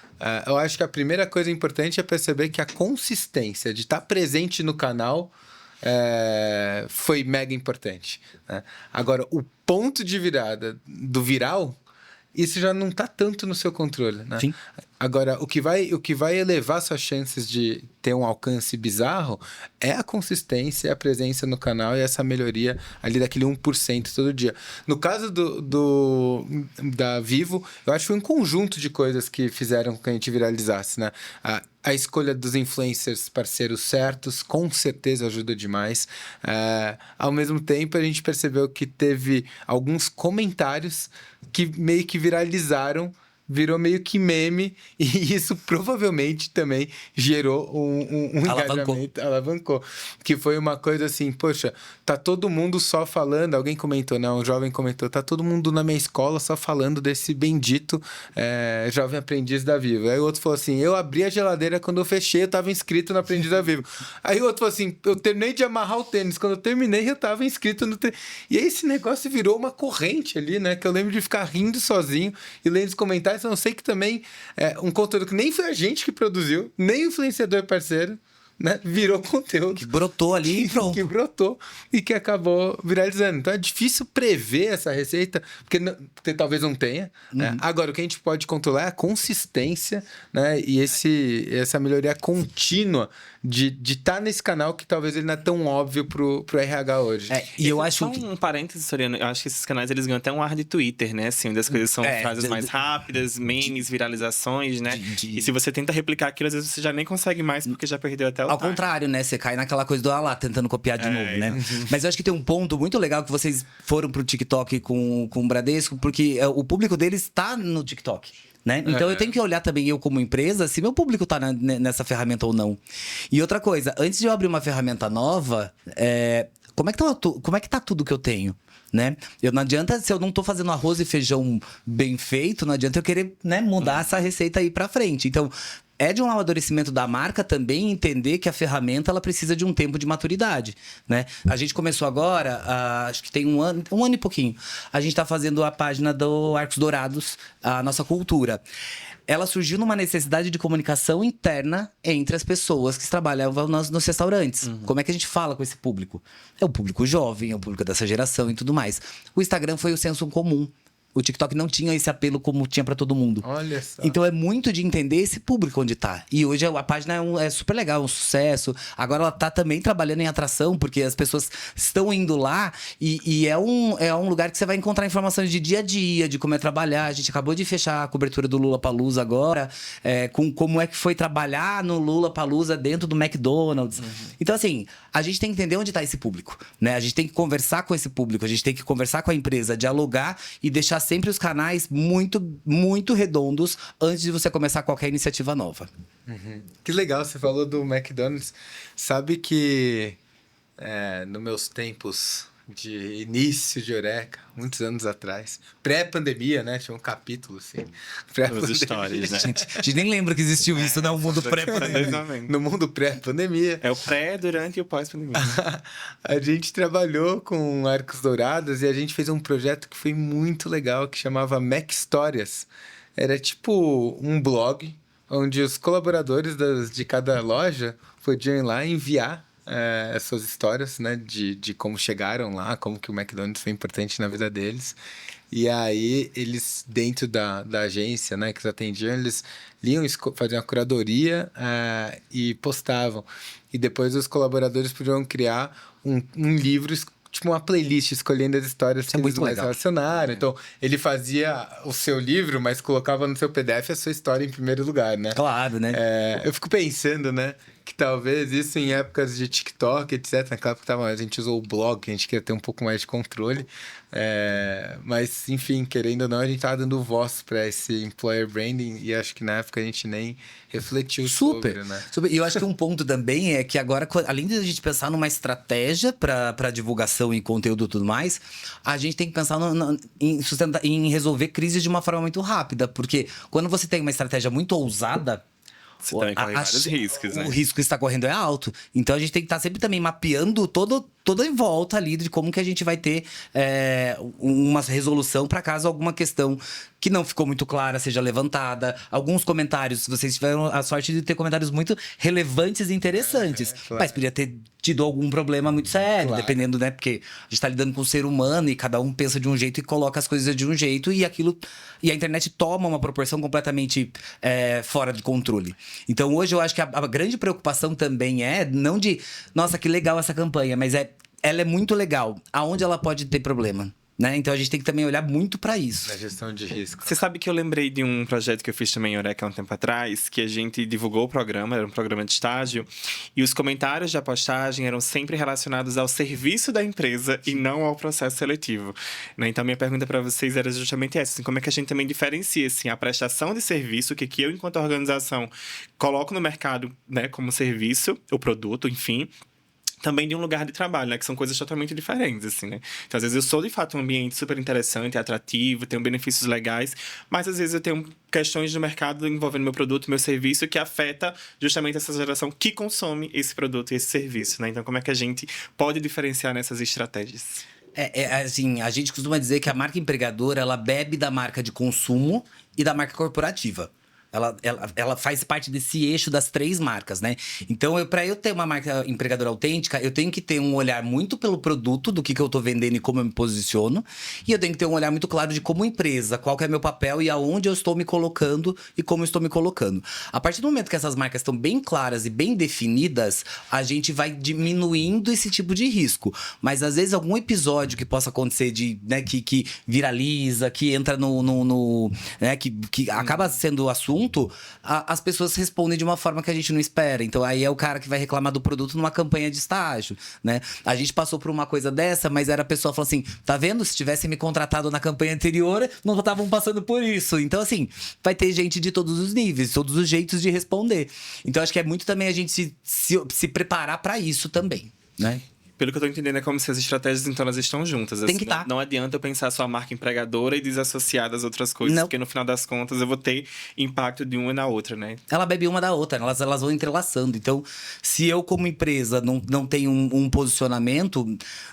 eu acho que a primeira coisa importante é perceber que a consistência de estar presente no canal foi mega importante, né? Agora, o ponto de virada do viral, isso já não está tanto no seu controle, né? Sim. Agora, o que vai elevar suas chances de ter um alcance bizarro é a consistência, a presença no canal e essa melhoria ali daquele 1% todo dia. No caso da Vivo, eu acho que foi um conjunto de coisas que fizeram com que a gente viralizasse, né? A escolha dos influencers parceiros certos, com certeza ajuda demais. Ao mesmo tempo, a gente percebeu que teve alguns comentários que meio que viralizaram, virou meio que meme, e isso provavelmente também gerou um engajamento, alavancou. Que foi uma coisa assim, poxa, tá todo mundo só falando, alguém comentou, né? Um jovem comentou, tá todo mundo na minha escola só falando desse bendito jovem aprendiz da Vivo. Aí o outro falou assim, eu abri a geladeira, quando eu fechei, eu tava inscrito no Aprendiz da Vivo. Aí o outro falou assim, eu terminei de amarrar o tênis, quando eu terminei, eu tava inscrito no tênis. E aí esse negócio virou uma corrente ali, né? Que eu lembro de ficar rindo sozinho e lendo os comentários, faz, a não ser que também um conteúdo que nem foi a gente que produziu, nem o influenciador parceiro, né? Virou conteúdo. Que brotou ali e pronto. Que brotou e que acabou viralizando. Então é difícil prever essa receita, porque talvez não tenha. Né? Agora, o que a gente pode controlar é a consistência, né? E essa melhoria contínua de estar nesse canal que talvez ele não é tão óbvio pro RH hoje. E eu acho que... um parênteses, Soriano, eu acho que esses canais eles ganham até um ar de Twitter, né? Assim, onde as coisas são frases mais rápidas, memes, viralizações, né? E se você tenta replicar aquilo, às vezes você já nem consegue mais, porque já perdeu até o Ao contrário, né? Você cai naquela coisa do lá, tentando copiar de novo, né? Mas eu acho que tem um ponto muito legal que vocês foram pro TikTok com o Bradesco, porque o público deles está no TikTok. Né? Então eu tenho que olhar também, eu como empresa, se meu público tá nessa ferramenta ou não. E outra coisa, antes de eu abrir uma ferramenta nova, como é que tá tudo que eu tenho? Né? Não adianta, se eu não tô fazendo arroz e feijão bem feito, não adianta eu querer, né, mudar essa receita aí pra frente. Então, é de um amadurecimento da marca também entender que a ferramenta ela precisa de um tempo de maturidade, né? A gente começou agora, acho que tem um ano e pouquinho. A gente está fazendo a página do Arcos Dourados, a nossa cultura. Ela surgiu numa necessidade de comunicação interna entre as pessoas que trabalhavam nos restaurantes. Como é que a gente fala com esse público? É o público jovem, é o público dessa geração e tudo mais. O Instagram foi o senso comum. O TikTok não tinha esse apelo como tinha pra todo mundo. Olha só. Então é muito de entender esse público onde tá. E hoje a página é super legal, um sucesso. Agora ela tá também trabalhando em atração, porque as pessoas estão indo lá e é um lugar que você vai encontrar informações de dia a dia, de como é trabalhar. A gente acabou de fechar a cobertura do Lollapalooza agora, com como é que foi trabalhar no Lollapalooza dentro do McDonald's. Então, assim, a gente tem que entender onde tá esse público, né? A gente tem que conversar com esse público, a gente tem que conversar com a empresa, dialogar e deixar sempre os canais muito, muito redondos antes de você começar qualquer iniciativa nova. Que legal, você falou do McDonald's. Sabe que nos meus tempos de início de Eureka, muitos anos atrás, pré-pandemia, né? Tinha um capítulo, assim. As histórias, né? A gente nem lembra que existiu isso, né? O mundo pré-pandemia. No mundo pré-pandemia. É o pré, durante e o pós-pandemia. A gente trabalhou com Arcos Dourados e a gente fez um projeto que foi muito legal, que chamava Mac Histórias. Era tipo um blog, onde os colaboradores de cada loja podiam ir lá e enviar as suas histórias, né? De como chegaram lá, como que o McDonald's foi importante na vida deles. E aí, eles, dentro da agência, né, que os atendiam, eles liam, faziam uma curadoria e postavam. E depois os colaboradores podiam criar um livro, tipo uma playlist, escolhendo as histórias que eles mais relacionaram. Então, ele fazia o seu livro, mas colocava no seu PDF a sua história em primeiro lugar, né? Claro, né? Eu fico pensando, né? Que talvez isso em épocas de TikTok, etc. Naquela época a gente usou o blog, a gente queria ter um pouco mais de controle. Mas, enfim, querendo ou não, a gente estava dando voz para esse employer branding e acho que na época a gente nem refletiu sobre, né? E eu acho que um ponto também é que agora, além de a gente pensar numa estratégia para divulgação e conteúdo e tudo mais, a gente tem que pensar em resolver crises de uma forma muito rápida. Porque quando você tem uma estratégia muito ousada, você também corre vários riscos, né? O risco que está correndo é alto. Então a gente tem que estar sempre também mapeando toda em volta ali de como que a gente vai ter uma resolução para caso alguma questão que não ficou muito clara seja levantada. Alguns comentários, vocês tiveram a sorte de ter comentários muito relevantes e interessantes. Claro. Mas podia ter tido algum problema muito sério, Claro. dependendo, né? Porque a gente está lidando com um ser humano e cada um pensa de um jeito e coloca as coisas de um jeito e a internet toma uma proporção completamente fora de controle. Então hoje eu acho que a grande preocupação também não de, nossa, que legal essa campanha, mas ela é muito legal. Aonde ela pode ter problema? Né? Então a gente tem que também olhar muito para isso. Na gestão de risco. Você sabe que eu lembrei de um projeto que eu fiz também em Eureka há um tempo atrás, que a gente divulgou o programa, era um programa de estágio, e os comentários da postagem eram sempre relacionados ao serviço da empresa e não ao processo seletivo. Né? Então, minha pergunta para vocês era justamente essa, assim, como é que a gente também diferencia assim, a prestação de serviço, que eu, enquanto organização, coloco no mercado, né, como serviço, o produto, enfim, também de um lugar de trabalho, né? Que são coisas totalmente diferentes, assim, né? Então, às vezes, eu sou, de fato, um ambiente super interessante, atrativo, tenho benefícios legais, mas, às vezes, eu tenho questões do mercado envolvendo meu produto, meu serviço, que afeta justamente essa geração que consome esse produto e esse serviço, né? Então, como é que a gente pode diferenciar nessas estratégias? Assim, a gente costuma dizer que a marca empregadora, ela bebe da marca de consumo e da marca corporativa. Ela faz parte desse eixo das 3 marcas, né? Então, para eu ter uma marca empregadora autêntica, eu tenho que ter um olhar muito pelo produto, do que eu tô vendendo e como eu me posiciono. E eu tenho que ter um olhar muito claro de como empresa, qual que é meu papel e aonde eu estou me colocando e como eu estou me colocando. A partir do momento que essas marcas estão bem claras e bem definidas, a gente vai diminuindo esse tipo de risco. Mas, às vezes, algum episódio que possa acontecer né, que viraliza, que entra né, que acaba sendo assunto, as pessoas respondem de uma forma que a gente não espera. Então, aí é o cara que vai reclamar do produto numa campanha de estágio, né? A gente passou por uma coisa dessa, mas era a pessoa falando assim, tá vendo? Se tivessem me contratado na campanha anterior, não estavam passando por isso. Então, assim, vai ter gente de todos os níveis, todos os jeitos de responder. Então, acho que é muito também a gente se preparar para isso também, né? Pelo que eu tô entendendo, é como se as estratégias, então, elas estão juntas. Tem que tá. Não adianta eu pensar só a marca empregadora e desassociar das outras coisas, Não. porque no final das contas eu vou ter impacto de uma na outra, né? Ela bebe uma da outra, elas vão entrelaçando. Então, se eu, como empresa, não tenho um posicionamento,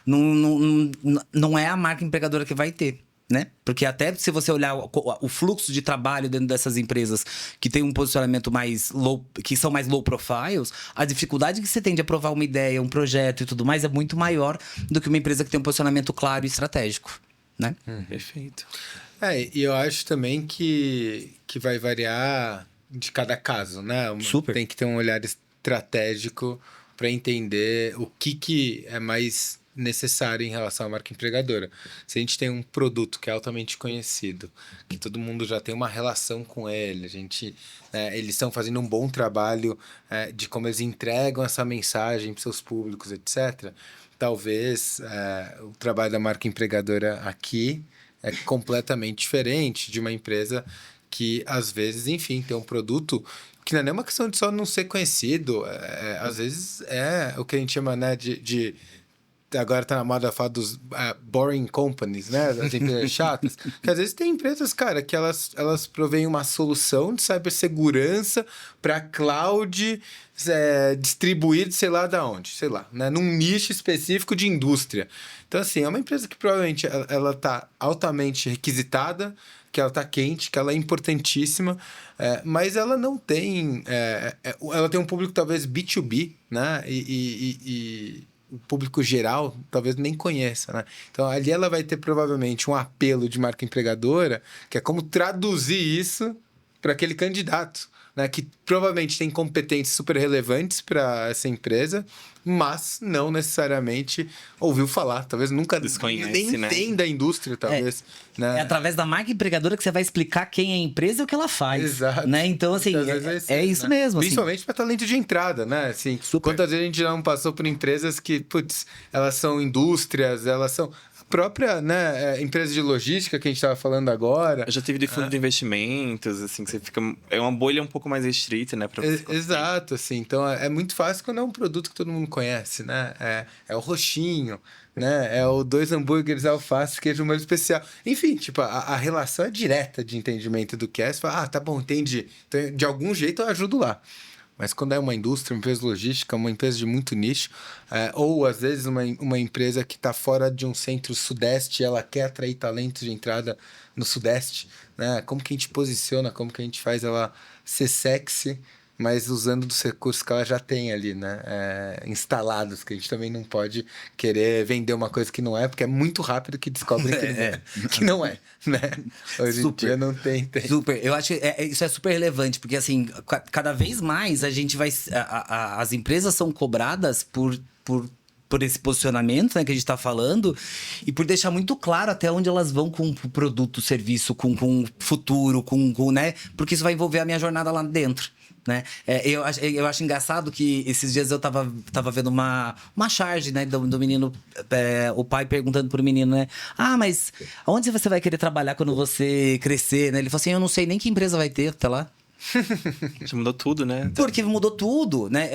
não é a marca empregadora que vai ter. Né? Porque até se você olhar o fluxo de trabalho dentro dessas empresas que tem um posicionamento que são mais low profiles, a dificuldade que você tem de aprovar uma ideia, um projeto e tudo mais é muito maior do que uma empresa que tem um posicionamento claro e estratégico, né? Perfeito. E eu acho também que vai variar de cada caso, né? Super. Tem que ter um olhar estratégico para entender o que é mais necessário em relação à marca empregadora. Se a gente tem um produto que é altamente conhecido, que todo mundo já tem uma relação com ele, eles estão fazendo um bom trabalho de como eles entregam essa mensagem para seus públicos, etc. Talvez o trabalho da marca empregadora aqui é completamente diferente de uma empresa que, às vezes, enfim, tem um produto que não é nem uma questão de só não ser conhecido, às vezes é o que a gente chama, né, de agora tá na moda falar dos boring companies, né? As empresas chatas. Que às vezes tem empresas, cara, que elas provêm uma solução de cibersegurança para cloud distribuído, sei lá da onde, sei lá, né? Num nicho específico de indústria. Então, assim, é uma empresa que provavelmente ela tá altamente requisitada, que ela tá quente, que ela é importantíssima, mas ela não tem... ela tem um público talvez B2B, né? E o público geral talvez nem conheça, né? Então, ali ela vai ter provavelmente um apelo de marca empregadora, que é como traduzir isso para aquele candidato, né? Que provavelmente tem competências super relevantes para essa empresa, mas não necessariamente ouviu falar, talvez nunca Desconhece, nem né? entenda a indústria, talvez. Né? É através da marca empregadora que você vai explicar quem é a empresa e o que ela faz. Exato. Né? Então, assim, é isso mesmo. Principalmente para talento de entrada, né? Assim, quantas vezes a gente não passou por empresas que, putz, elas são indústrias, elas são... própria, né, empresa de logística que a gente estava falando agora. Eu já tive de fundo de investimentos, assim, que você fica... É uma bolha um pouco mais restrita, né? Pra você Exato, assim. Então, é muito fácil quando é um produto que todo mundo conhece, né? É o roxinho, né? É o 2 hambúrgueres, alface, queijo molho especial. Enfim, tipo, a relação é direta de entendimento do que é. Você fala, tá bom, entendi. Então, de algum jeito eu ajudo lá. Mas quando é uma indústria, uma empresa logística, uma empresa de muito nicho, ou às vezes uma empresa que está fora de um centro-sudeste e ela quer atrair talentos de entrada no sudeste, né? Como que a gente posiciona, como que a gente faz ela ser sexy, mas usando dos recursos que ela já tem ali, né? Instalados, que a gente também não pode querer vender uma coisa que não é, porque é muito rápido que descobrem que não é, né? Hoje em dia não tem. Super. Eu acho que isso é super relevante, porque assim, cada vez mais a gente vai... as empresas são cobradas por esse posicionamento, né, que a gente tá falando, e por deixar muito claro até onde elas vão com o produto, serviço, com o futuro, né? Porque isso vai envolver a minha jornada lá dentro. Né? Eu acho engraçado que esses dias eu tava vendo uma charge, né, do menino, o pai perguntando pro menino, né? Mas onde você vai querer trabalhar quando você crescer, né? Ele falou assim, eu não sei nem que empresa vai ter até lá. Já mudou tudo, né? Porque mudou tudo, né?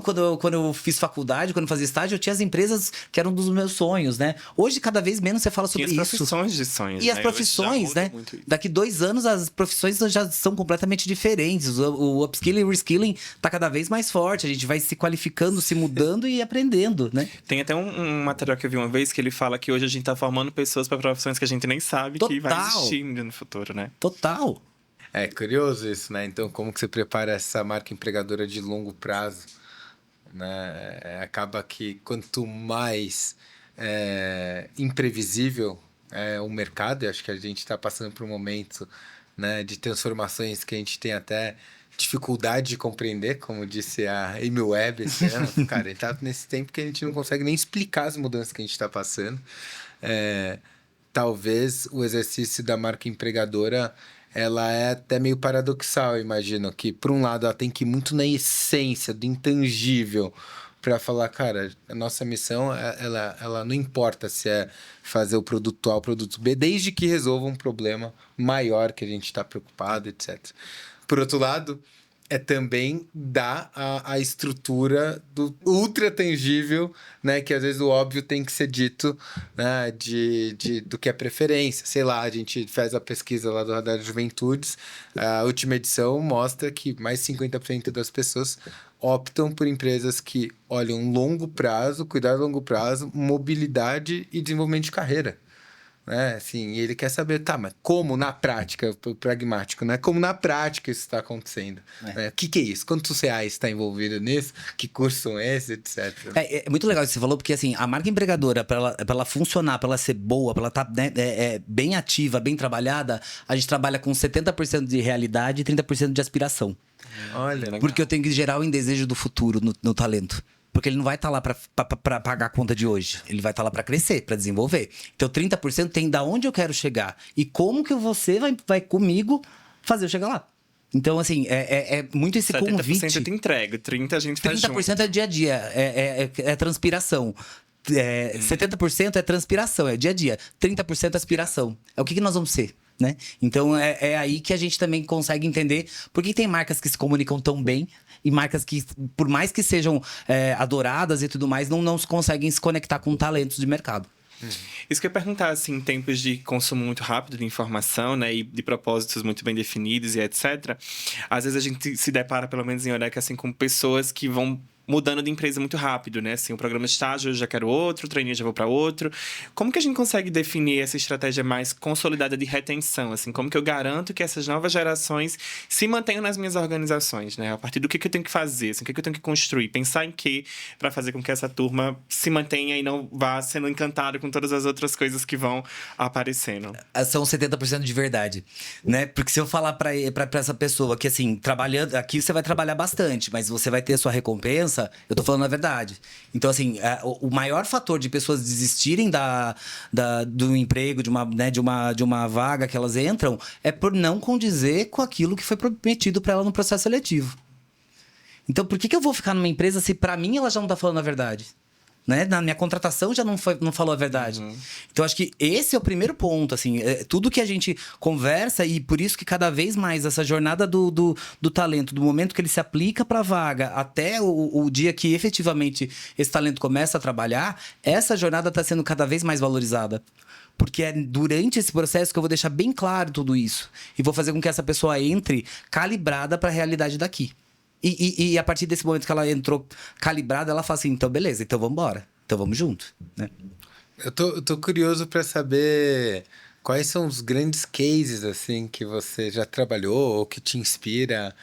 Quando eu fiz faculdade, quando eu fazia estágio, eu tinha as empresas que eram dos meus sonhos, né? Hoje, cada vez menos você fala sobre E as isso. profissões de sonhos, E as né? profissões, Hoje já muda né? muito isso. Daqui 2 anos, as profissões já são completamente diferentes. O upskilling e o reskilling tá cada vez mais forte. A gente vai se qualificando, se mudando e aprendendo, né? Tem até um material que eu vi uma vez que ele fala que hoje a gente tá formando pessoas para profissões que a gente nem sabe que vai Total. existir no futuro, né? Total. É curioso isso, né? Então, como que você prepara essa marca empregadora de longo prazo? Né? Acaba que quanto mais imprevisível é o mercado, e acho que a gente está passando por um momento, né, de transformações que a gente tem até dificuldade de compreender, como disse a Amy Webb esse ano. Cara, a gente tá nesse tempo que a gente não consegue nem explicar as mudanças que a gente está passando. Talvez o exercício da marca empregadora ela é até meio paradoxal, eu imagino, que por um lado ela tem que ir muito na essência do intangível para falar, cara, a nossa missão, ela não importa se é fazer o produto A ou o produto B, desde que resolva um problema maior que a gente está preocupado, etc. Por outro lado, é também dar a estrutura do ultra tangível, né? Que às vezes o óbvio tem que ser dito, né? Do que é preferência. Sei lá, a gente faz a pesquisa lá do Radar Juventudes, a última edição mostra que mais 50% das pessoas optam por empresas que olham longo prazo, cuidado a longo prazo, mobilidade e desenvolvimento de carreira. Né? Assim, e ele quer saber, tá, mas como na prática, pragmático, né? Como na prática isso está acontecendo? O que é isso? Quantos reais está envolvido nisso? Que cursos são esses, etc. É muito legal isso que você falou, porque assim, a marca empregadora, para ela funcionar, para ela ser boa, para ela estar bem ativa, bem trabalhada, a gente trabalha com 70% de realidade e 30% de aspiração. Olha, Porque eu tenho que gerar o desejo do futuro no talento. Porque ele não vai estar lá para pagar a conta de hoje. Ele vai estar lá para crescer, para desenvolver. Então, 30% tem da onde eu quero chegar. E como que você vai comigo fazer eu chegar lá. Então, assim, é muito esse 70% convite. 70% eu te entrego, 30% a gente faz 30% junto. é dia a dia, é transpiração. 70% é transpiração, é dia a dia. 30% é aspiração. É o que nós vamos ser, né? Então, é aí que a gente também consegue entender por que tem marcas que se comunicam tão bem e marcas que, por mais que sejam adoradas e tudo mais, não conseguem se conectar com talentos de mercado. Isso que eu ia perguntar, assim, em tempos de consumo muito rápido de informação, né, e de propósitos muito bem definidos e etc., às vezes a gente se depara, pelo menos em Eureka, assim, com pessoas que vão mudando de empresa muito rápido, né? Assim, o programa de estágio eu já quero outro, o trainee já vou para outro. Como que a gente consegue definir essa estratégia mais consolidada de retenção? Assim, como que eu garanto que essas novas gerações se mantenham nas minhas organizações, né? A partir do que eu tenho que fazer, assim, o que eu tenho que construir, pensar em que para fazer com que essa turma se mantenha e não vá sendo encantada com todas as outras coisas que vão aparecendo. São 70% de verdade, né? Porque se eu falar pra essa pessoa que, assim, trabalhando... Aqui você vai trabalhar bastante, mas você vai ter a sua recompensa, eu tô falando a verdade. Então, assim, o maior fator de pessoas desistirem do emprego, de uma vaga que elas entram, é por não condizer com aquilo que foi prometido pra ela no processo seletivo. Então, por que eu vou ficar numa empresa se pra mim ela já não tá falando a verdade? Né? Na minha contratação já não falou a verdade. Então, acho que esse é o primeiro ponto, assim, tudo que a gente conversa, e por isso que cada vez mais essa jornada do talento, do momento que ele se aplica para a vaga até o dia que efetivamente esse talento começa a trabalhar, essa jornada está sendo cada vez mais valorizada. Porque é durante esse processo que eu vou deixar bem claro tudo isso. E vou fazer com que essa pessoa entre calibrada para a realidade daqui. E a partir desse momento que ela entrou calibrada, ela fala assim, então beleza, então vamos embora. Então vamos junto, né? Eu tô curioso para saber quais são os grandes cases, assim, que você já trabalhou ou que te inspira,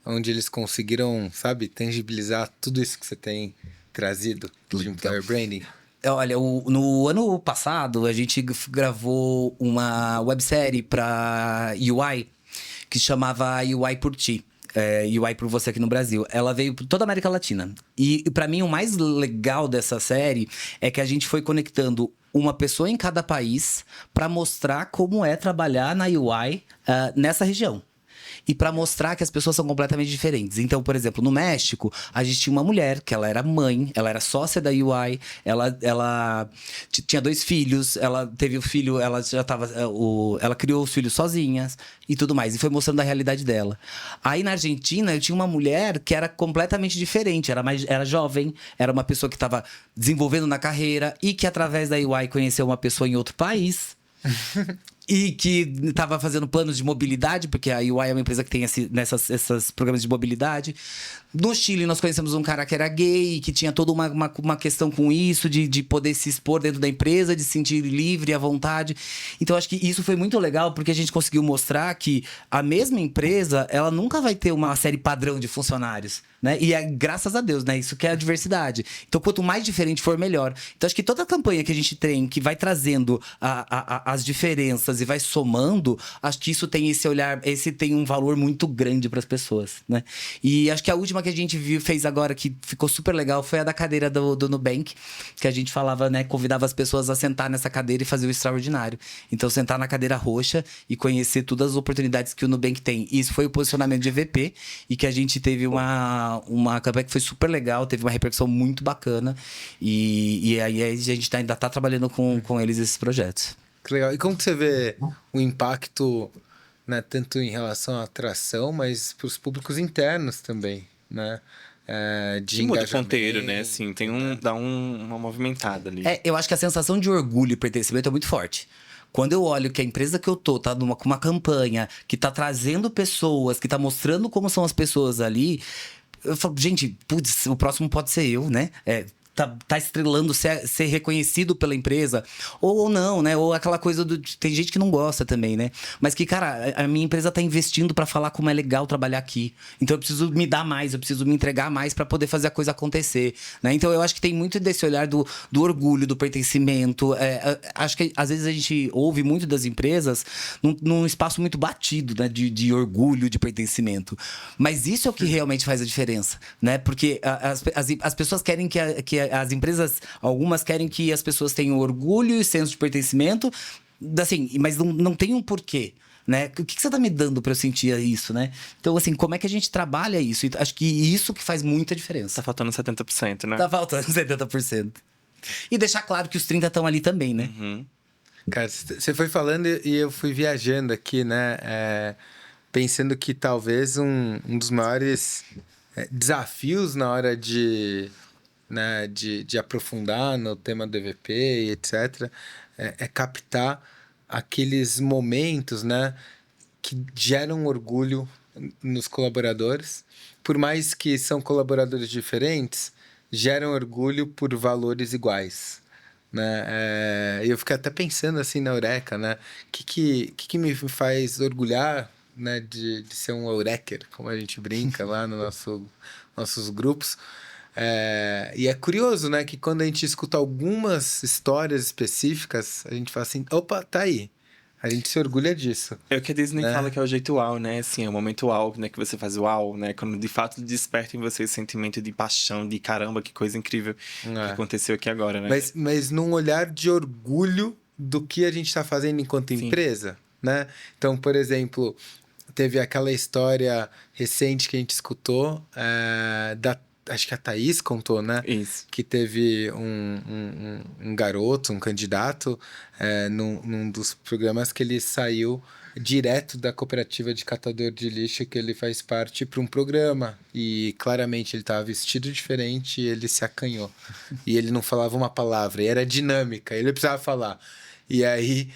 onde eles conseguiram, sabe, tangibilizar tudo isso que você tem trazido de Employer Branding. Olha, no ano passado, a gente gravou uma websérie para UI, que chamava UI por Ti. UI por Você aqui no Brasil. Ela veio por toda a América Latina. E pra mim, o mais legal dessa série é que a gente foi conectando uma pessoa em cada país pra mostrar como é trabalhar na UI nessa região. e para mostrar que as pessoas são completamente diferentes. Então, por exemplo, no México, a gente tinha uma mulher que ela era mãe, ela era sócia da UI, ela tinha 2 filhos, ela teve o filho, ela já tava, ela criou os filhos sozinhas e tudo mais, e foi mostrando a realidade dela. Aí na Argentina, eu tinha uma mulher que era completamente diferente, era jovem, era uma pessoa que estava desenvolvendo na carreira e que através da UI conheceu uma pessoa em outro país. E que estava fazendo planos de mobilidade, porque a UI é uma empresa que tem esses programas de mobilidade. No Chile, nós conhecemos um cara que era gay, que tinha toda uma questão com isso, de poder se expor dentro da empresa, de se sentir livre à vontade. Então, acho que isso foi muito legal, porque a gente conseguiu mostrar que a mesma empresa, ela nunca vai ter uma série padrão de funcionários, né? E é graças a Deus, né? Isso que é a diversidade. Então, quanto mais diferente for, melhor. Então, acho que toda a campanha que a gente tem, que vai trazendo as diferenças e vai somando, acho que isso tem esse olhar, esse tem um valor muito grande para as pessoas, né? E acho que a última que a gente fez agora, que ficou super legal, foi a da cadeira do Nubank, que a gente falava, né? Convidava as pessoas a sentar nessa cadeira e fazer o extraordinário. Então, sentar na cadeira roxa e conhecer todas as oportunidades que o Nubank tem. Isso foi o posicionamento de EVP, e que a gente teve uma campanha que foi super legal, teve uma repercussão muito bacana. E aí a gente ainda tá trabalhando com eles esses projetos. Que legal. E como que você vê o impacto, né, tanto em relação à atração, mas para os públicos internos também, né? De muda o engajamento. ponteiro, né? Assim, dá uma movimentada ali. Eu acho que a sensação de orgulho e pertencimento é muito forte. Quando eu olho que a empresa que eu tô tá com uma campanha que tá trazendo pessoas, que tá mostrando como são as pessoas ali, eu falo, gente, putz, o próximo pode ser eu, né? Tá estrelando ser reconhecido pela empresa, ou não, né? Ou aquela coisa tem gente que não gosta também, né? Mas que, cara, a minha empresa tá investindo pra falar como é legal trabalhar aqui. Então eu preciso me dar mais, eu preciso me entregar mais pra poder fazer a coisa acontecer, né? Então eu acho que tem muito desse olhar do orgulho, do pertencimento. Acho que às vezes a gente ouve muito das empresas num espaço muito batido, né? De orgulho, de pertencimento. Mas isso é o que realmente faz a diferença, né? Porque as pessoas querem que as empresas, algumas querem que as pessoas tenham orgulho e senso de pertencimento, assim, mas não tem um porquê, né? O que você tá me dando para eu sentir isso, né? Então, assim, como é que a gente trabalha isso? E acho que isso que faz muita diferença. Tá faltando 70%, né? Tá faltando 70%. E deixar claro que os 30% estão ali também, né? Uhum. Cara, você foi falando e eu fui viajando aqui, né? Pensando que talvez um dos maiores desafios na hora né, de aprofundar no tema do EVP e etc., captar aqueles momentos, né, que geram orgulho nos colaboradores. Por mais que são colaboradores diferentes, geram orgulho por valores iguais, né? Eu fiquei até pensando assim na Eureka, né? Que me faz orgulhar, né, de ser um Eureker, como a gente brinca lá no nossos grupos. E é curioso, né, que quando a gente escuta algumas histórias específicas, a gente fala assim, opa, tá aí. A gente se orgulha disso. É o que a Disney fala que é o jeito uau, né? Assim, é o momento uau, né? Que você faz uau, né? Quando de fato desperta em você esse sentimento de paixão, de caramba, que coisa incrível que aconteceu aqui agora, né? Mas num olhar de orgulho do que a gente está fazendo enquanto empresa, né? Então, por exemplo, teve aquela história recente que a gente escutou acho que a Thaís contou, né? Isso. Que teve um garoto, um candidato, num dos programas que ele saiu direto da cooperativa de catador de lixo que ele faz parte para um programa. E claramente ele estava vestido diferente e ele se acanhou. E ele não falava uma palavra, e era dinâmica, ele precisava falar. E aí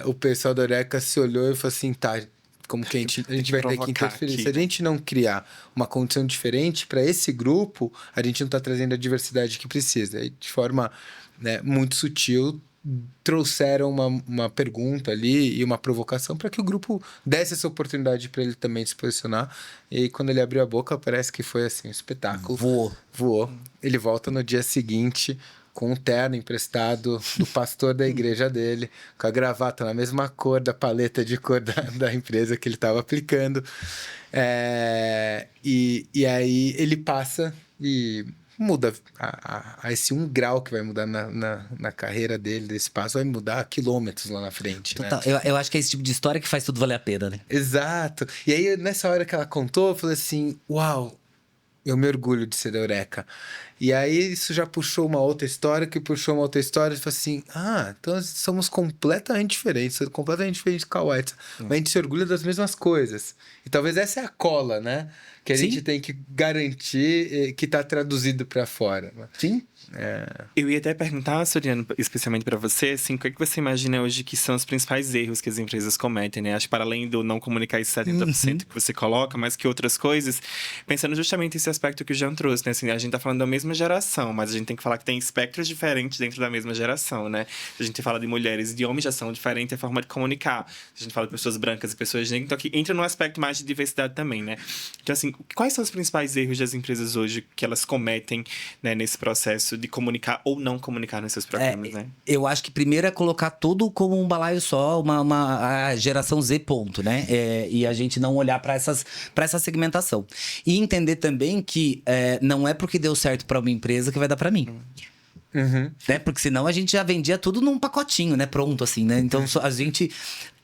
o pessoal da Eureka se olhou e falou assim, tá, como que a gente vai ter que interferir. Aqui. Se a gente não criar uma condição diferente para esse grupo, a gente não está trazendo a diversidade que precisa. E de forma, né, muito sutil, trouxeram uma pergunta ali e uma provocação para que o grupo desse essa oportunidade para ele também se posicionar. E quando ele abriu a boca, parece que foi assim, um espetáculo. Voou. Ele volta no dia seguinte com um terno emprestado do pastor da igreja dele, com a gravata na mesma cor da paleta de cor da empresa que ele estava aplicando. E aí ele passa e muda a esse 1 grau que vai mudar na carreira dele, desse passo, vai mudar quilômetros lá na frente. Total. Né? Eu acho que é esse tipo de história que faz tudo valer a pena, né? Exato. E aí, nessa hora que ela contou, eu falei assim, uau, eu me orgulho de ser da Eureka. E aí, isso já puxou uma outra história, que puxou uma outra história, e falei assim, então nós somos completamente diferentes com a White. Mas a gente se orgulha das mesmas coisas. E talvez essa é a cola, né? Que a Sim. gente tem que garantir que tá traduzido para fora. Sim. Eu ia até perguntar, Soriano, especialmente para você, assim, o que é que você imagina hoje que são os principais erros que as empresas cometem, né? Acho que para além do não comunicar esse 70% que você coloca, mas que outras coisas, pensando justamente esse aspecto que o Jean trouxe, né? Assim, a gente tá falando da mesma geração, mas a gente tem que falar que tem espectros diferentes dentro da mesma geração, né? Se a gente fala de mulheres e de homens, já são diferentes a forma de comunicar. Se a gente fala de pessoas brancas e pessoas negras, então aqui entra no aspecto mais de diversidade também, né? Então, assim, quais são os principais erros das empresas hoje que elas cometem, né, nesse processo de comunicar ou não comunicar nos seus programas, né? Eu acho que primeiro é colocar tudo como um balaio só, a geração Z ponto, né? E a gente não olhar para essa segmentação. E entender também que não é porque deu certo para uma empresa que vai dar para mim. Né? Porque senão a gente já vendia tudo num pacotinho, né? Pronto, assim, né? Então a gente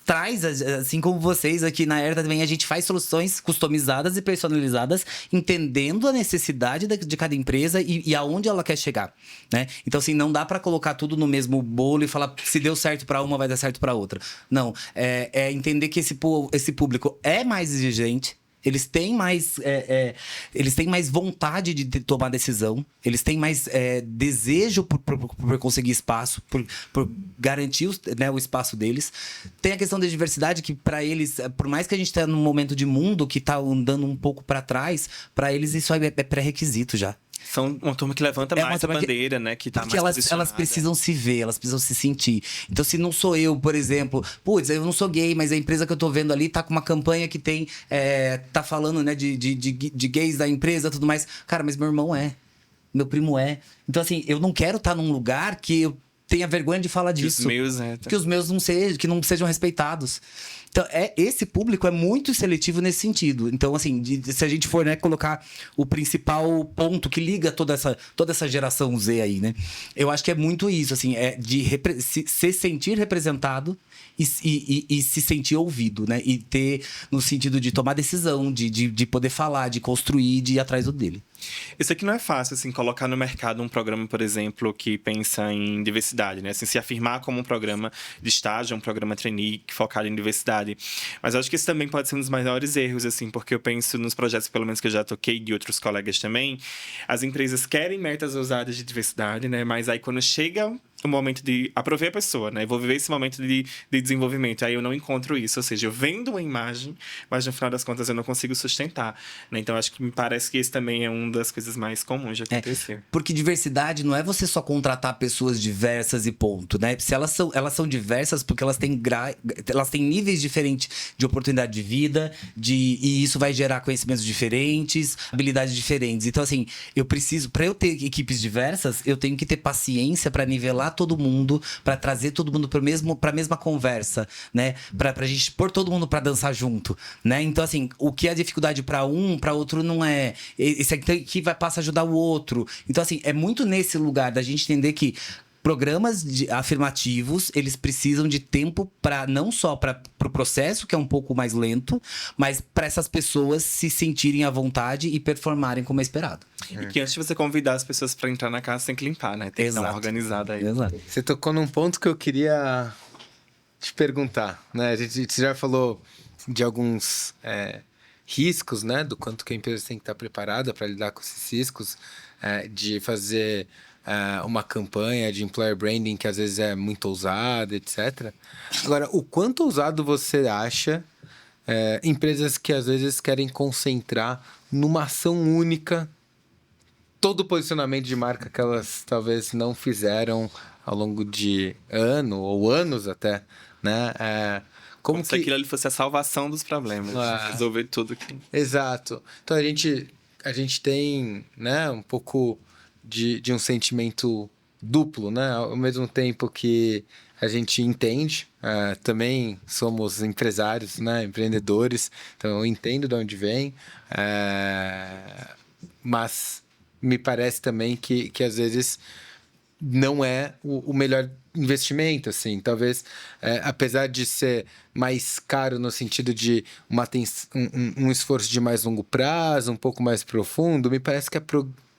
traz, assim como vocês aqui na Herta também, a gente faz soluções customizadas e personalizadas, entendendo a necessidade de cada empresa e aonde ela quer chegar, né? Então, assim, não dá para colocar tudo no mesmo bolo e falar se deu certo para uma, vai dar certo para outra. Não, é entender que esse público é mais exigente. Eles têm mais vontade de tomar decisão. Eles têm mais desejo por conseguir espaço, por garantir o espaço deles. Tem a questão da diversidade que, para eles, por mais que a gente esteja num momento de mundo que está andando um pouco para trás, para eles isso é pré-requisito já. São uma turma que levanta mais a bandeira, né? Que tá porque mais elas precisam se ver, elas precisam se sentir. Então, se não sou eu, por exemplo, eu não sou gay, mas a empresa que eu tô vendo ali tá com uma campanha que tem. Tá falando, né, de gays da empresa e tudo mais. Cara, mas meu irmão é. Meu primo é. Então, assim, eu não quero estar num lugar que eu tenha vergonha de falar disso. Que os meus que não sejam respeitados. Então, esse público é muito seletivo nesse sentido. Então, assim, se a gente for, né, colocar o principal ponto que liga toda essa geração Z aí, né? Eu acho que é muito isso, assim, se sentir representado e se sentir ouvido, né? E ter no sentido de tomar decisão, de poder falar, de construir, de ir atrás do dele. Isso aqui não é fácil, assim, colocar no mercado um programa, por exemplo, que pensa em diversidade, né? Assim, se afirmar como um programa de estágio, um programa trainee focado em diversidade. Mas eu acho que isso também pode ser um dos maiores erros, assim, porque eu penso nos projetos, pelo menos que eu já toquei, de outros colegas também, as empresas querem metas ousadas de diversidade, né? Mas aí quando chega o momento de aproveitar a pessoa, né? Eu vou viver esse momento de desenvolvimento. Aí eu não encontro isso. Ou seja, eu vendo uma imagem, mas no final das contas eu não consigo sustentar. Né? Então, acho que me parece que esse também é uma das coisas mais comuns de acontecer. Porque diversidade não é você só contratar pessoas diversas e ponto, né? Se elas são diversas porque elas têm níveis diferentes de oportunidade de vida, e isso vai gerar conhecimentos diferentes, habilidades diferentes. Então, assim, para eu ter equipes diversas, eu tenho que ter paciência para nivelar todo mundo, para trazer todo mundo para a mesma conversa, né? Pra gente pôr todo mundo para dançar junto, né? Então, assim, o que é dificuldade para um, para outro não é. Esse aqui passa a ajudar o outro. Então, assim, é muito nesse lugar da gente entender que programas afirmativos, eles precisam de tempo para não só para o processo, que é um pouco mais lento, mas para essas pessoas se sentirem à vontade e performarem como é esperado. E que antes de você convidar as pessoas para entrar na casa, tem que limpar, né? Tem que dar uma organizada aí. Exato. Você tocou num ponto que eu queria te perguntar, né? Você já falou de alguns riscos, né? Do quanto que a empresa tem que estar preparada para lidar com esses riscos, de fazer uma campanha de employer branding que às vezes é muito ousada, etc. Agora, o quanto ousado você acha empresas que às vezes querem concentrar numa ação única todo o posicionamento de marca que elas talvez não fizeram ao longo de ano ou anos até, né? Como se aquilo ali fosse a salvação dos problemas, resolver tudo aqui. Exato. Então a gente tem, né, um pouco de um sentimento duplo, né? Ao mesmo tempo que a gente entende, também somos empresários, né? Empreendedores, então eu entendo de onde vem, mas me parece também que às vezes não é o melhor investimento, assim. Talvez, apesar de ser mais caro no sentido de um esforço de mais longo prazo, um pouco mais profundo, me parece que é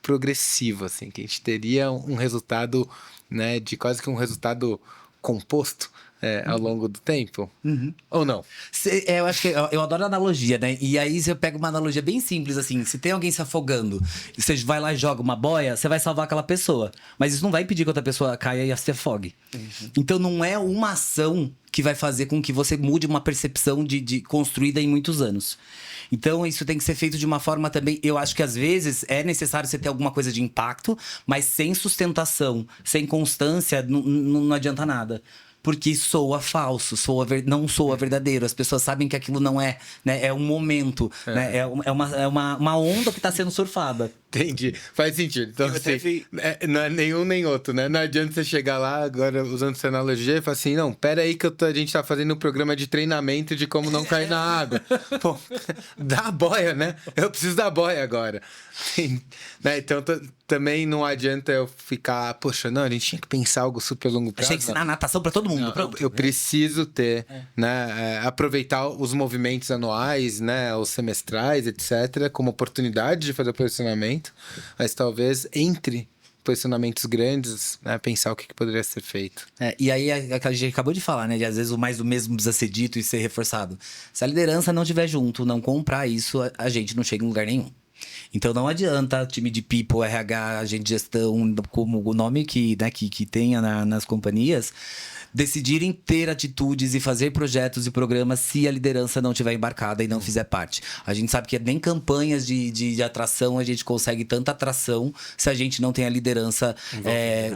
progressivo, assim, que a gente teria um resultado, né, de quase que um resultado composto ao longo do tempo. Ou não? Eu acho que eu adoro analogia, né? E aí você pega uma analogia bem simples, assim. Se tem alguém se afogando e você vai lá e joga uma boia, você vai salvar aquela pessoa. Mas isso não vai impedir que outra pessoa caia e se afogue. Então não é uma ação que vai fazer com que você mude uma percepção de construída em muitos anos. Então, isso tem que ser feito de uma forma também... Eu acho que, às vezes, é necessário você ter alguma coisa de impacto, mas sem sustentação, sem constância, não adianta nada. Porque soa falso, não soa verdadeiro. As pessoas sabem que aquilo não é, né? É um momento, né? É uma onda que está sendo surfada. Entendi. Faz sentido. Então, assim, não é nenhum nem outro, né? Não adianta você chegar lá, agora usando essa analogia, e falar assim, não, pera aí que a gente tá fazendo um programa de treinamento de como não cair na água. Pô, dá a boia, né? Eu preciso da boia agora. Né? Então, também não adianta eu ficar, poxa, não, a gente tinha que pensar algo super longo prazo. Tinha que ensinar natação para todo mundo. Não, eu preciso ter, né? Aproveitar os movimentos anuais, né? Os semestrais, etc., como oportunidade de fazer posicionamento. Mas talvez entre posicionamentos grandes, né, pensar o que poderia ser feito. E aí, a gente acabou de falar, né? De às vezes o mais do mesmo precisa ser dito e ser reforçado. Se a liderança não estiver junto, não comprar isso, a gente não chega em lugar nenhum. Então não adianta time de people, RH, agente de gestão, como o nome que tenha nas companhias, decidirem ter atitudes e fazer projetos e programas se a liderança não estiver embarcada e não fizer parte. A gente sabe que nem campanhas de atração a gente consegue tanta atração se a gente não tem a liderança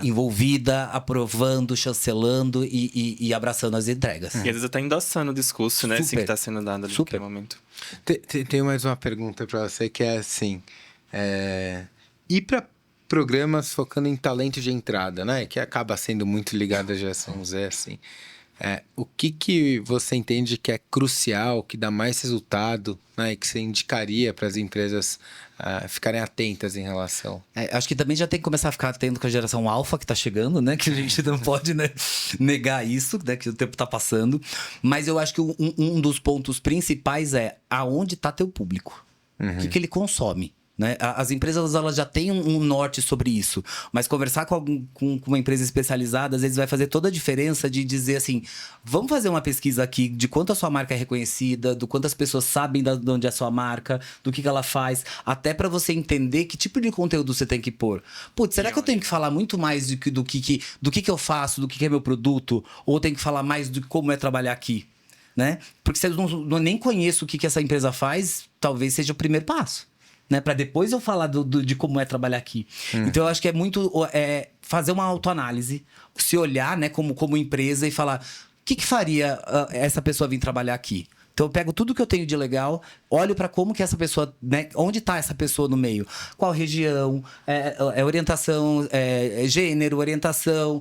envolvida, aprovando, chancelando e abraçando as entregas. E às vezes até endossando o discurso, né? Assim que está sendo dado ali naquele momento. Tem mais uma pergunta para você que é assim... ir para programas focando em talento de entrada, né? Que acaba sendo muito ligado à geração Z, assim. O que você entende que é crucial, que dá mais resultado, né? E que você indicaria para as empresas ficarem atentas em relação? Acho que também já tem que começar a ficar atento com a geração alfa que está chegando, né? Que a gente não pode, né, negar isso, né? Que o tempo está passando. Mas eu acho que um dos pontos principais é aonde está teu público. O que ele consome. Né? As empresas elas já têm um norte sobre isso, mas conversar com uma empresa especializada às vezes vai fazer toda a diferença de dizer assim, vamos fazer uma pesquisa aqui de quanto a sua marca é reconhecida, do quanto as pessoas sabem de onde é a sua marca, do que ela faz, até para você entender que tipo de conteúdo você tem que pôr. Putz, será que eu tenho que falar muito mais do que eu faço, do que é meu produto, ou eu tenho que falar mais de como é trabalhar aqui? Né? Porque se eu não nem conheço o que essa empresa faz, talvez seja o primeiro passo. Né, para depois eu falar de como é trabalhar aqui. Então eu acho que é muito fazer uma autoanálise, se olhar, né, como empresa e falar o que faria essa pessoa vir trabalhar aqui. Então eu pego tudo que eu tenho de legal, olho para como que essa pessoa, né, onde está essa pessoa no meio, qual região, orientação, gênero, orientação,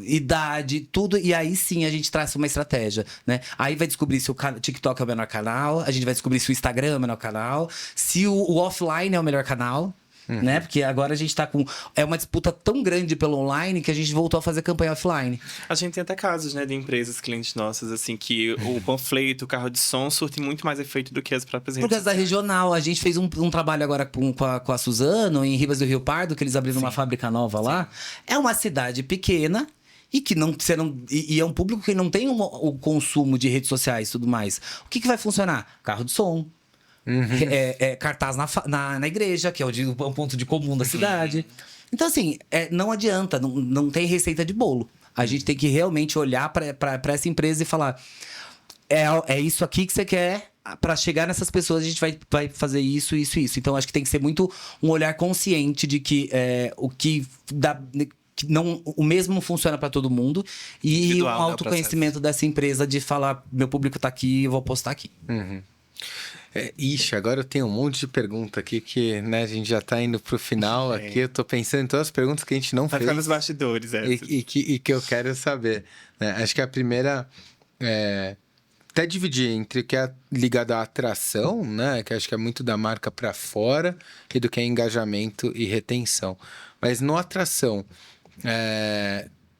idade, tudo, e aí sim a gente traça uma estratégia, né? Aí vai descobrir se o TikTok é o menor canal, a gente vai descobrir se o Instagram é o menor canal, se o offline é o melhor canal. Né? Porque agora a gente tá com... uma disputa tão grande pelo online que a gente voltou a fazer campanha offline. A gente tem até casos, né, de empresas, clientes nossas, assim, que o panfleto, o carro de som surte muito mais efeito do que as próprias redes Por causa da regional. A gente fez um trabalho agora com a Suzano, em Ribas do Rio Pardo, que eles abriram uma fábrica nova lá. É uma cidade pequena e que e é um público que não tem o consumo de redes sociais e tudo mais. O que vai funcionar? Carro de som. Cartaz na igreja, que é um ponto de comum da cidade. Então, assim, não adianta, não tem receita de bolo. A gente tem que realmente olhar para essa empresa e falar: é isso aqui que você quer. Para chegar nessas pessoas, a gente vai fazer isso, isso, isso. Então, acho que tem que ser muito um olhar consciente de que o que dá. O mesmo não funciona para todo mundo. E o autoconhecimento dessa empresa de falar: meu público tá aqui, eu vou postar aqui. Agora eu tenho um monte de pergunta aqui que, né, a gente já tá indo pro final aqui. Eu tô pensando em todas as perguntas que a gente não fez. Vai ficar nos bastidores, e que eu quero saber. Né? Acho que a primeira até dividir entre o que é ligado à atração, né? Que acho que é muito da marca para fora, e do que é engajamento e retenção. Mas no atração,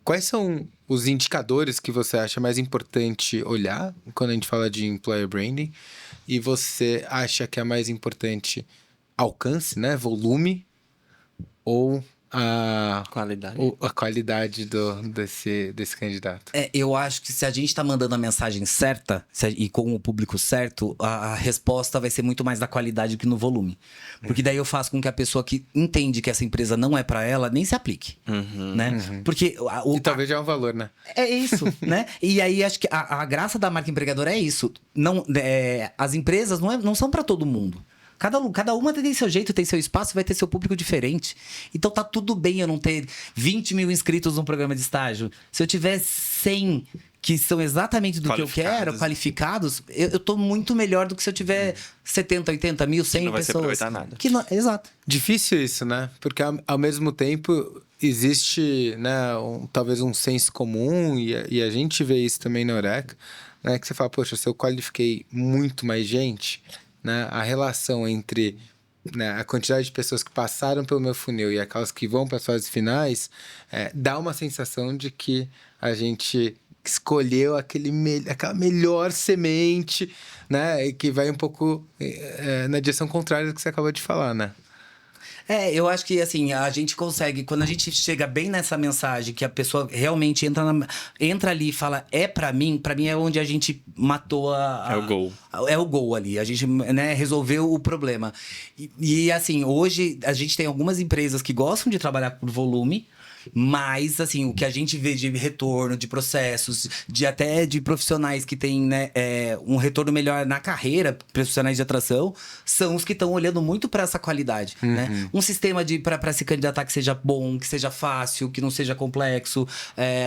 quais são os indicadores que você acha mais importante olhar quando a gente fala de employer branding? E você acha que é mais importante alcance, né? Volume ou Qualidade. a qualidade desse candidato? Eu acho que se a gente tá mandando a mensagem certa e com o público certo, a resposta vai ser muito mais da qualidade que no volume. Porque daí eu faço com que a pessoa que entende que essa empresa não é para ela nem se aplique, né? Porque E talvez já é um valor, né? é isso, né? E aí acho que a graça da marca empregadora é isso. Não, as empresas não são para todo mundo. Cada uma tem seu jeito, tem seu espaço, vai ter seu público diferente. Então tá tudo bem eu não ter 20 mil inscritos num programa de estágio. Se eu tiver 100 que são exatamente do que eu quero, qualificados, eu tô muito melhor do que se eu tiver 70, 80 mil, 100 não vai pessoas. se aproveitar nada. Exato. Difícil isso, né? Porque ao mesmo tempo existe, né, talvez um senso comum, e a gente vê isso também na Eureka, né? Que você fala, poxa, se eu qualifiquei muito mais gente, né, a relação entre, né, a quantidade de pessoas que passaram pelo meu funil e aquelas que vão para as fases finais, dá uma sensação de que a gente escolheu aquela melhor semente, né, e que vai um pouco na direção contrária do que você acabou de falar, né? Eu acho que assim, a gente consegue, quando a gente chega bem nessa mensagem, que a pessoa realmente entra ali e fala, pra mim é onde a gente matou É o gol. É o gol ali, a gente, né, resolveu o problema. E assim, hoje a gente tem algumas empresas que gostam de trabalhar por volume, mas, assim, o que a gente vê de retorno, de processos, até de profissionais que têm, né, um retorno melhor na carreira, profissionais de atração, são os que estão olhando muito para essa qualidade, né? Um sistema para se candidatar que seja bom, que seja fácil, que não seja complexo.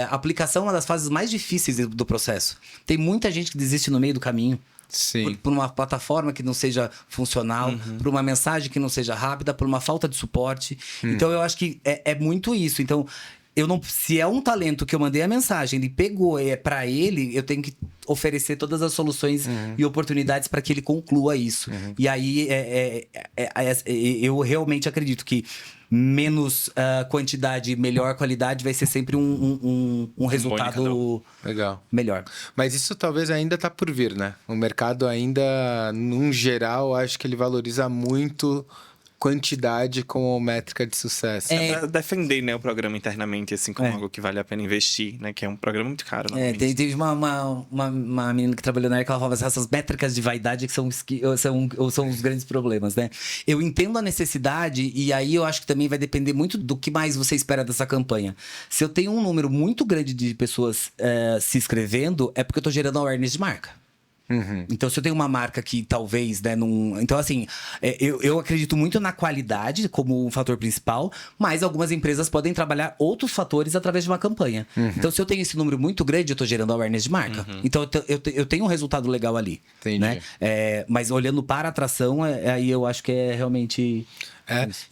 A aplicação é uma das fases mais difíceis do processo. Tem muita gente que desiste no meio do caminho. Sim. Por uma plataforma que não seja funcional, por uma mensagem que não seja rápida, por uma falta de suporte. Então, eu acho que é muito isso. Então, se é um talento que eu mandei a mensagem, ele pegou, para ele, eu tenho que oferecer todas as soluções e oportunidades para que ele conclua isso. E aí, eu realmente acredito que menos quantidade, melhor qualidade vai ser sempre um resultado legal, melhor. Mas isso talvez ainda está por vir, né? O mercado ainda, num geral, acho que ele valoriza muito quantidade como métrica de sucesso. Pra defender, né, o programa internamente, assim, como algo que vale a pena investir, né? Que é um programa muito caro. Teve uma menina que trabalhou na época, ela falava assim, essas métricas de vaidade que são os grandes problemas, né? Eu entendo a necessidade, e aí eu acho que também vai depender muito do que mais você espera dessa campanha. Se eu tenho um número muito grande de pessoas se inscrevendo, é porque eu tô gerando awareness de marca. Então, se eu tenho uma marca que talvez, né, Então, assim, eu acredito muito na qualidade como um fator principal, mas algumas empresas podem trabalhar outros fatores através de uma campanha. Então, se eu tenho esse número muito grande, eu tô gerando awareness de marca. Então, eu tenho um resultado legal ali. Entendi. Né? Mas olhando para a atração, aí eu acho que é realmente...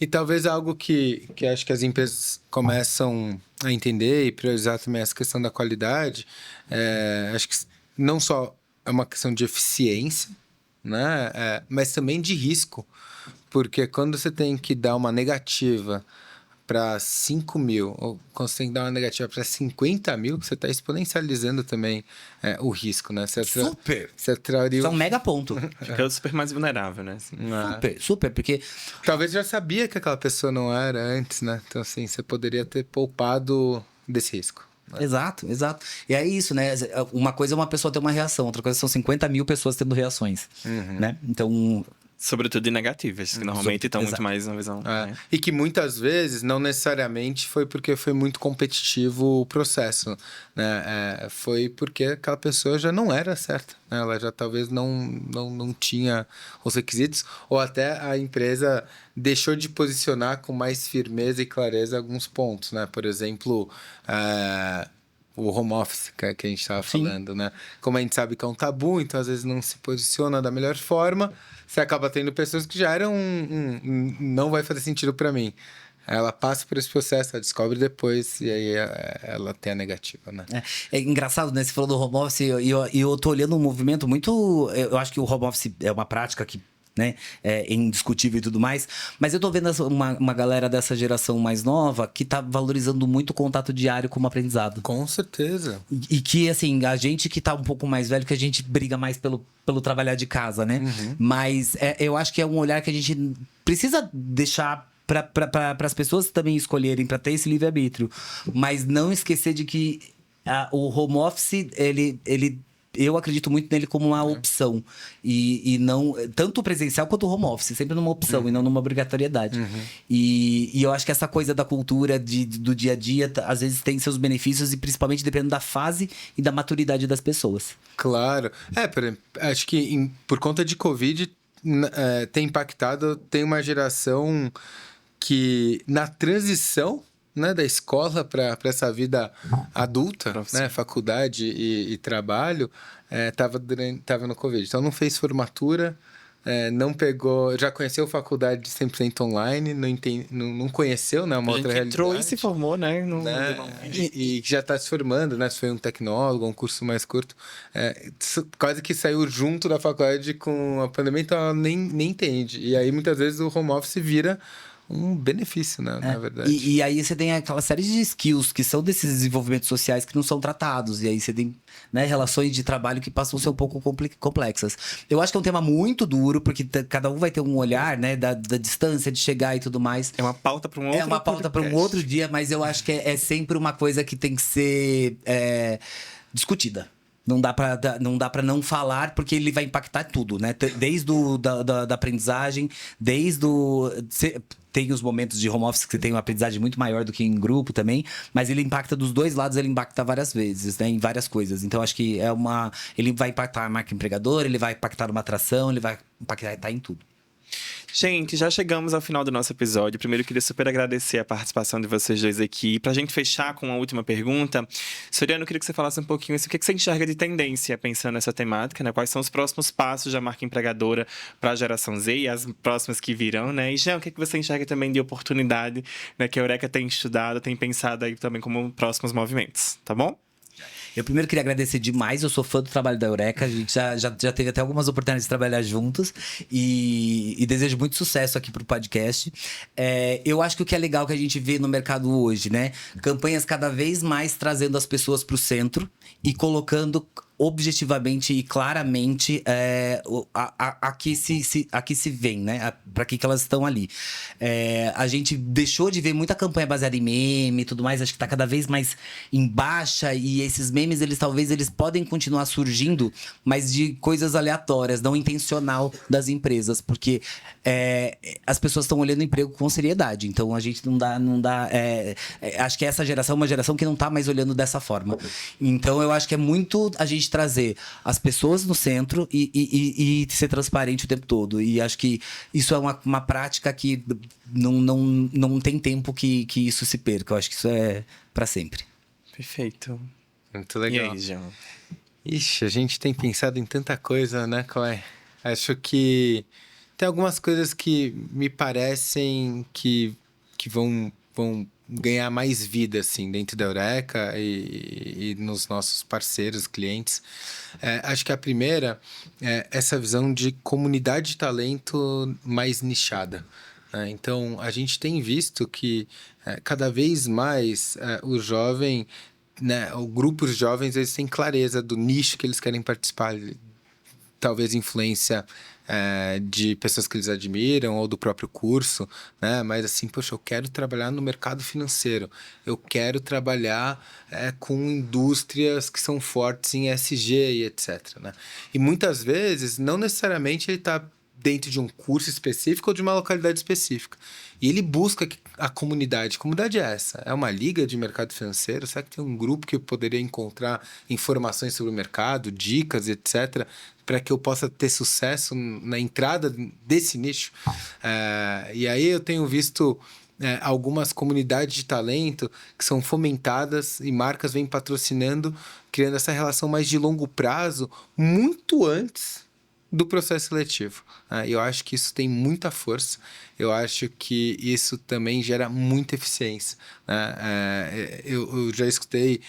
E talvez algo que acho que as empresas começam a entender e priorizar também essa questão da qualidade, acho que não só é uma questão de eficiência, né? Mas também de risco. Porque quando você tem que dar uma negativa para 5 mil, ou quando você tem que dar uma negativa para 50 mil, você está exponencializando também o risco, né? Super! Isso é um mega ponto. Fica super mais vulnerável, né? Assim. Super, porque... Talvez já sabia que aquela pessoa não era antes, né? Então, assim, você poderia ter poupado desse risco. Exato. E é isso, né? Uma coisa é uma pessoa ter uma reação, outra coisa são 50 mil pessoas tendo reações, né? Então... Sobretudo negativas, que normalmente estão muito mais na visão. Né? E que muitas vezes, não necessariamente foi porque foi muito competitivo o processo, né? Foi porque aquela pessoa já não era certa, né? Ela já talvez não tinha os requisitos, ou até a empresa deixou de posicionar com mais firmeza e clareza alguns pontos, né? Por exemplo, o home office que a gente estava falando, né? Como a gente sabe que é um tabu, então às vezes não se posiciona da melhor forma, você acaba tendo pessoas que já eram não vai fazer sentido para mim. ela passa por esse processo, ela descobre depois, e aí ela tem a negativa, né? É engraçado, né? Você falou do home office e eu tô olhando um movimento muito... Eu acho que o home office é uma prática que, né, é indiscutível e tudo mais. Mas eu tô vendo uma galera dessa geração mais nova que tá valorizando muito o contato diário como aprendizado. Com certeza. E que, assim, a gente que tá um pouco mais velho, que a gente briga mais pelo trabalhar de casa, né? Mas eu acho que é um olhar que a gente precisa deixar para as pessoas também escolherem, para ter esse livre-arbítrio. Mas não esquecer de que o home office, eu acredito muito nele como uma opção. E não... Tanto o presencial quanto o home office. Sempre numa opção e não numa obrigatoriedade. E eu acho que essa coisa da cultura do dia a dia, às vezes tem seus benefícios. E principalmente dependendo da fase e da maturidade das pessoas. Claro. Por exemplo, acho que por conta de Covid, tem impactado... Tem uma geração que na transição, né, da escola para essa vida adulta, né, faculdade e trabalho, tava no Covid. Então, não fez formatura, não pegou... Já conheceu faculdade 100% online, não conheceu, né, uma outra realidade. Entrou e se formou, né? E já está se formando, né? Se foi um tecnólogo, um curso mais curto. Quase que saiu junto da faculdade com a pandemia, então ela nem entende. E aí, muitas vezes, o home office vira um benefício, né? Na verdade. E aí você tem aquela série de skills que são desses desenvolvimentos sociais que não são tratados. E aí você tem, né, relações de trabalho que passam a ser um pouco complexas. Eu acho que é um tema muito duro, porque cada um vai ter um olhar, né, da distância, de chegar e tudo mais. É uma pauta para um outro É uma pauta para um outro dia, mas eu acho que é sempre uma coisa que tem que ser discutida. Não dá para não falar, porque ele vai impactar tudo, né? Desde da aprendizagem, tem os momentos de home office que você tem uma aprendizagem muito maior do que em grupo também, mas ele impacta dos dois lados, ele impacta várias vezes, né? Em várias coisas. Então, acho que ele vai impactar a marca empregadora, ele vai impactar uma atração, ele vai impactar em tudo. Gente, já chegamos ao final do nosso episódio. Primeiro, eu queria super agradecer a participação de vocês dois aqui. E pra gente fechar com a última pergunta, Soriano, eu queria que você falasse um pouquinho assim, o que você enxerga de tendência pensando nessa temática, né? Quais são os próximos passos da marca empregadora para a geração Z e as próximas que virão, né? E, Jean, o que você enxerga também de oportunidade, né, que a Eureka tem estudado, tem pensado aí também como próximos movimentos, tá bom? Eu primeiro queria agradecer demais, eu sou fã do trabalho da Eureka, a gente já teve até algumas oportunidades de trabalhar juntos e desejo muito sucesso aqui pro podcast. Eu acho que o que é legal que a gente vê no mercado hoje, né? Campanhas cada vez mais trazendo as pessoas pro centro e colocando objetivamente e claramente a que se vem, né? Para que elas estão ali. A gente deixou de ver muita campanha baseada em meme e tudo mais, acho que tá cada vez mais em baixa, e esses memes, talvez eles podem continuar surgindo, mas de coisas aleatórias, não intencional das empresas, porque as pessoas estão olhando o emprego com seriedade, então a gente não dá acho que essa geração é uma geração que não tá mais olhando dessa forma. Então eu acho que é muito a gente trazer as pessoas no centro e ser transparente o tempo todo. E acho que isso é uma prática que não tem tempo que isso se perca. Eu acho que isso é para sempre. Perfeito. Muito legal. E aí, Jean? Ixi, a gente tem pensado em tanta coisa, né, Chloe? Acho que tem algumas coisas que me parecem que vão ganhar mais vida, assim, dentro da Eureka e nos nossos parceiros, clientes. Acho que a primeira é essa visão de comunidade de talento mais nichada. Então, a gente tem visto que cada vez mais o jovem, né, grupos jovens, eles têm clareza do nicho que eles querem participar. Talvez influência de pessoas que eles admiram ou do próprio curso, né? Mas assim, poxa, eu quero trabalhar no mercado financeiro, eu quero trabalhar com indústrias que são fortes em ESG e etc, né? E muitas vezes, não necessariamente ele está dentro de um curso específico ou de uma localidade específica. E ele busca a comunidade. Que comunidade é essa? É uma liga de mercado financeiro? Será que tem um grupo que eu poderia encontrar informações sobre o mercado, dicas, etc., para que eu possa ter sucesso na entrada desse nicho? E aí eu tenho visto algumas comunidades de talento que são fomentadas e marcas vêm patrocinando, criando essa relação mais de longo prazo, muito antes do processo seletivo. Eu acho que isso tem muita força, eu acho que isso também gera muita eficiência. Eu já escutei,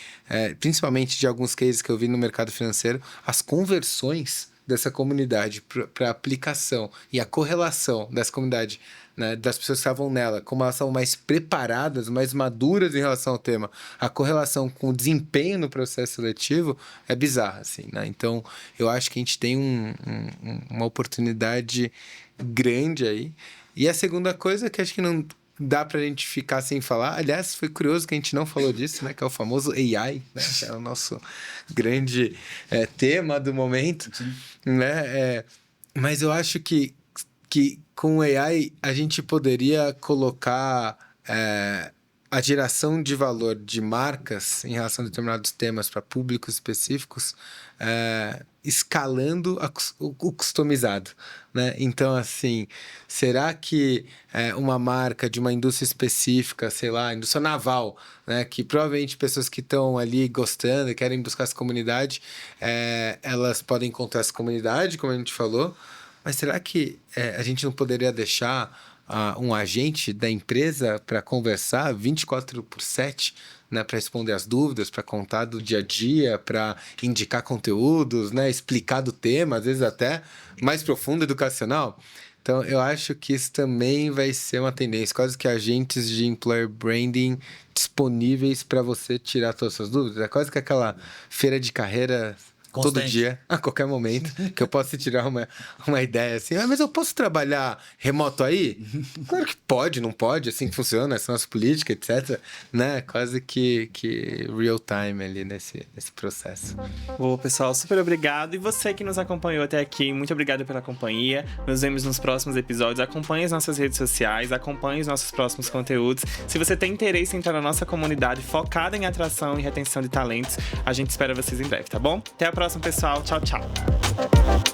principalmente de alguns cases que eu vi no mercado financeiro, as conversões dessa comunidade para aplicação e a correlação dessa comunidade, né, das pessoas que estavam nela, como elas são mais preparadas, mais maduras em relação ao tema, a correlação com o desempenho no processo seletivo é bizarra, assim, né? Então, eu acho que a gente tem uma oportunidade grande aí. E a segunda coisa que acho que não dá pra gente ficar sem falar, aliás, foi curioso que a gente não falou disso, né, que é o famoso AI, né, que é o nosso grande tema do momento, né? Mas eu acho que com o AI a gente poderia colocar a geração de valor de marcas em relação a determinados temas para públicos específicos, escalando o customizado, né? Então, assim, será que uma marca de uma indústria específica, sei lá, indústria naval, né, que provavelmente pessoas que estão ali gostando e querem buscar essa comunidade, elas podem encontrar essa comunidade, como a gente falou, mas será que a gente não poderia deixar um agente da empresa para conversar 24/7, né, para responder as dúvidas, para contar do dia a dia, para indicar conteúdos, né, explicar do tema, às vezes até mais profundo, educacional? Então, eu acho que isso também vai ser uma tendência, quase que agentes de employer branding disponíveis para você tirar todas as suas dúvidas. É quase que aquela feira de carreira constante. Todo dia, a qualquer momento, que eu posso tirar uma ideia assim, mas eu posso trabalhar remoto aí? Claro que pode, não pode, assim que funciona, essa é a nossa política, etc. Né? Quase que real time ali nesse processo. Boa, pessoal, super obrigado. E você que nos acompanhou até aqui, muito obrigado pela companhia. Nos vemos nos próximos episódios. Acompanhe as nossas redes sociais, acompanhe os nossos próximos conteúdos. Se você tem interesse em entrar na nossa comunidade focada em atração e retenção de talentos, a gente espera vocês em breve, tá bom? Até a próxima, pessoal. Tchau, tchau.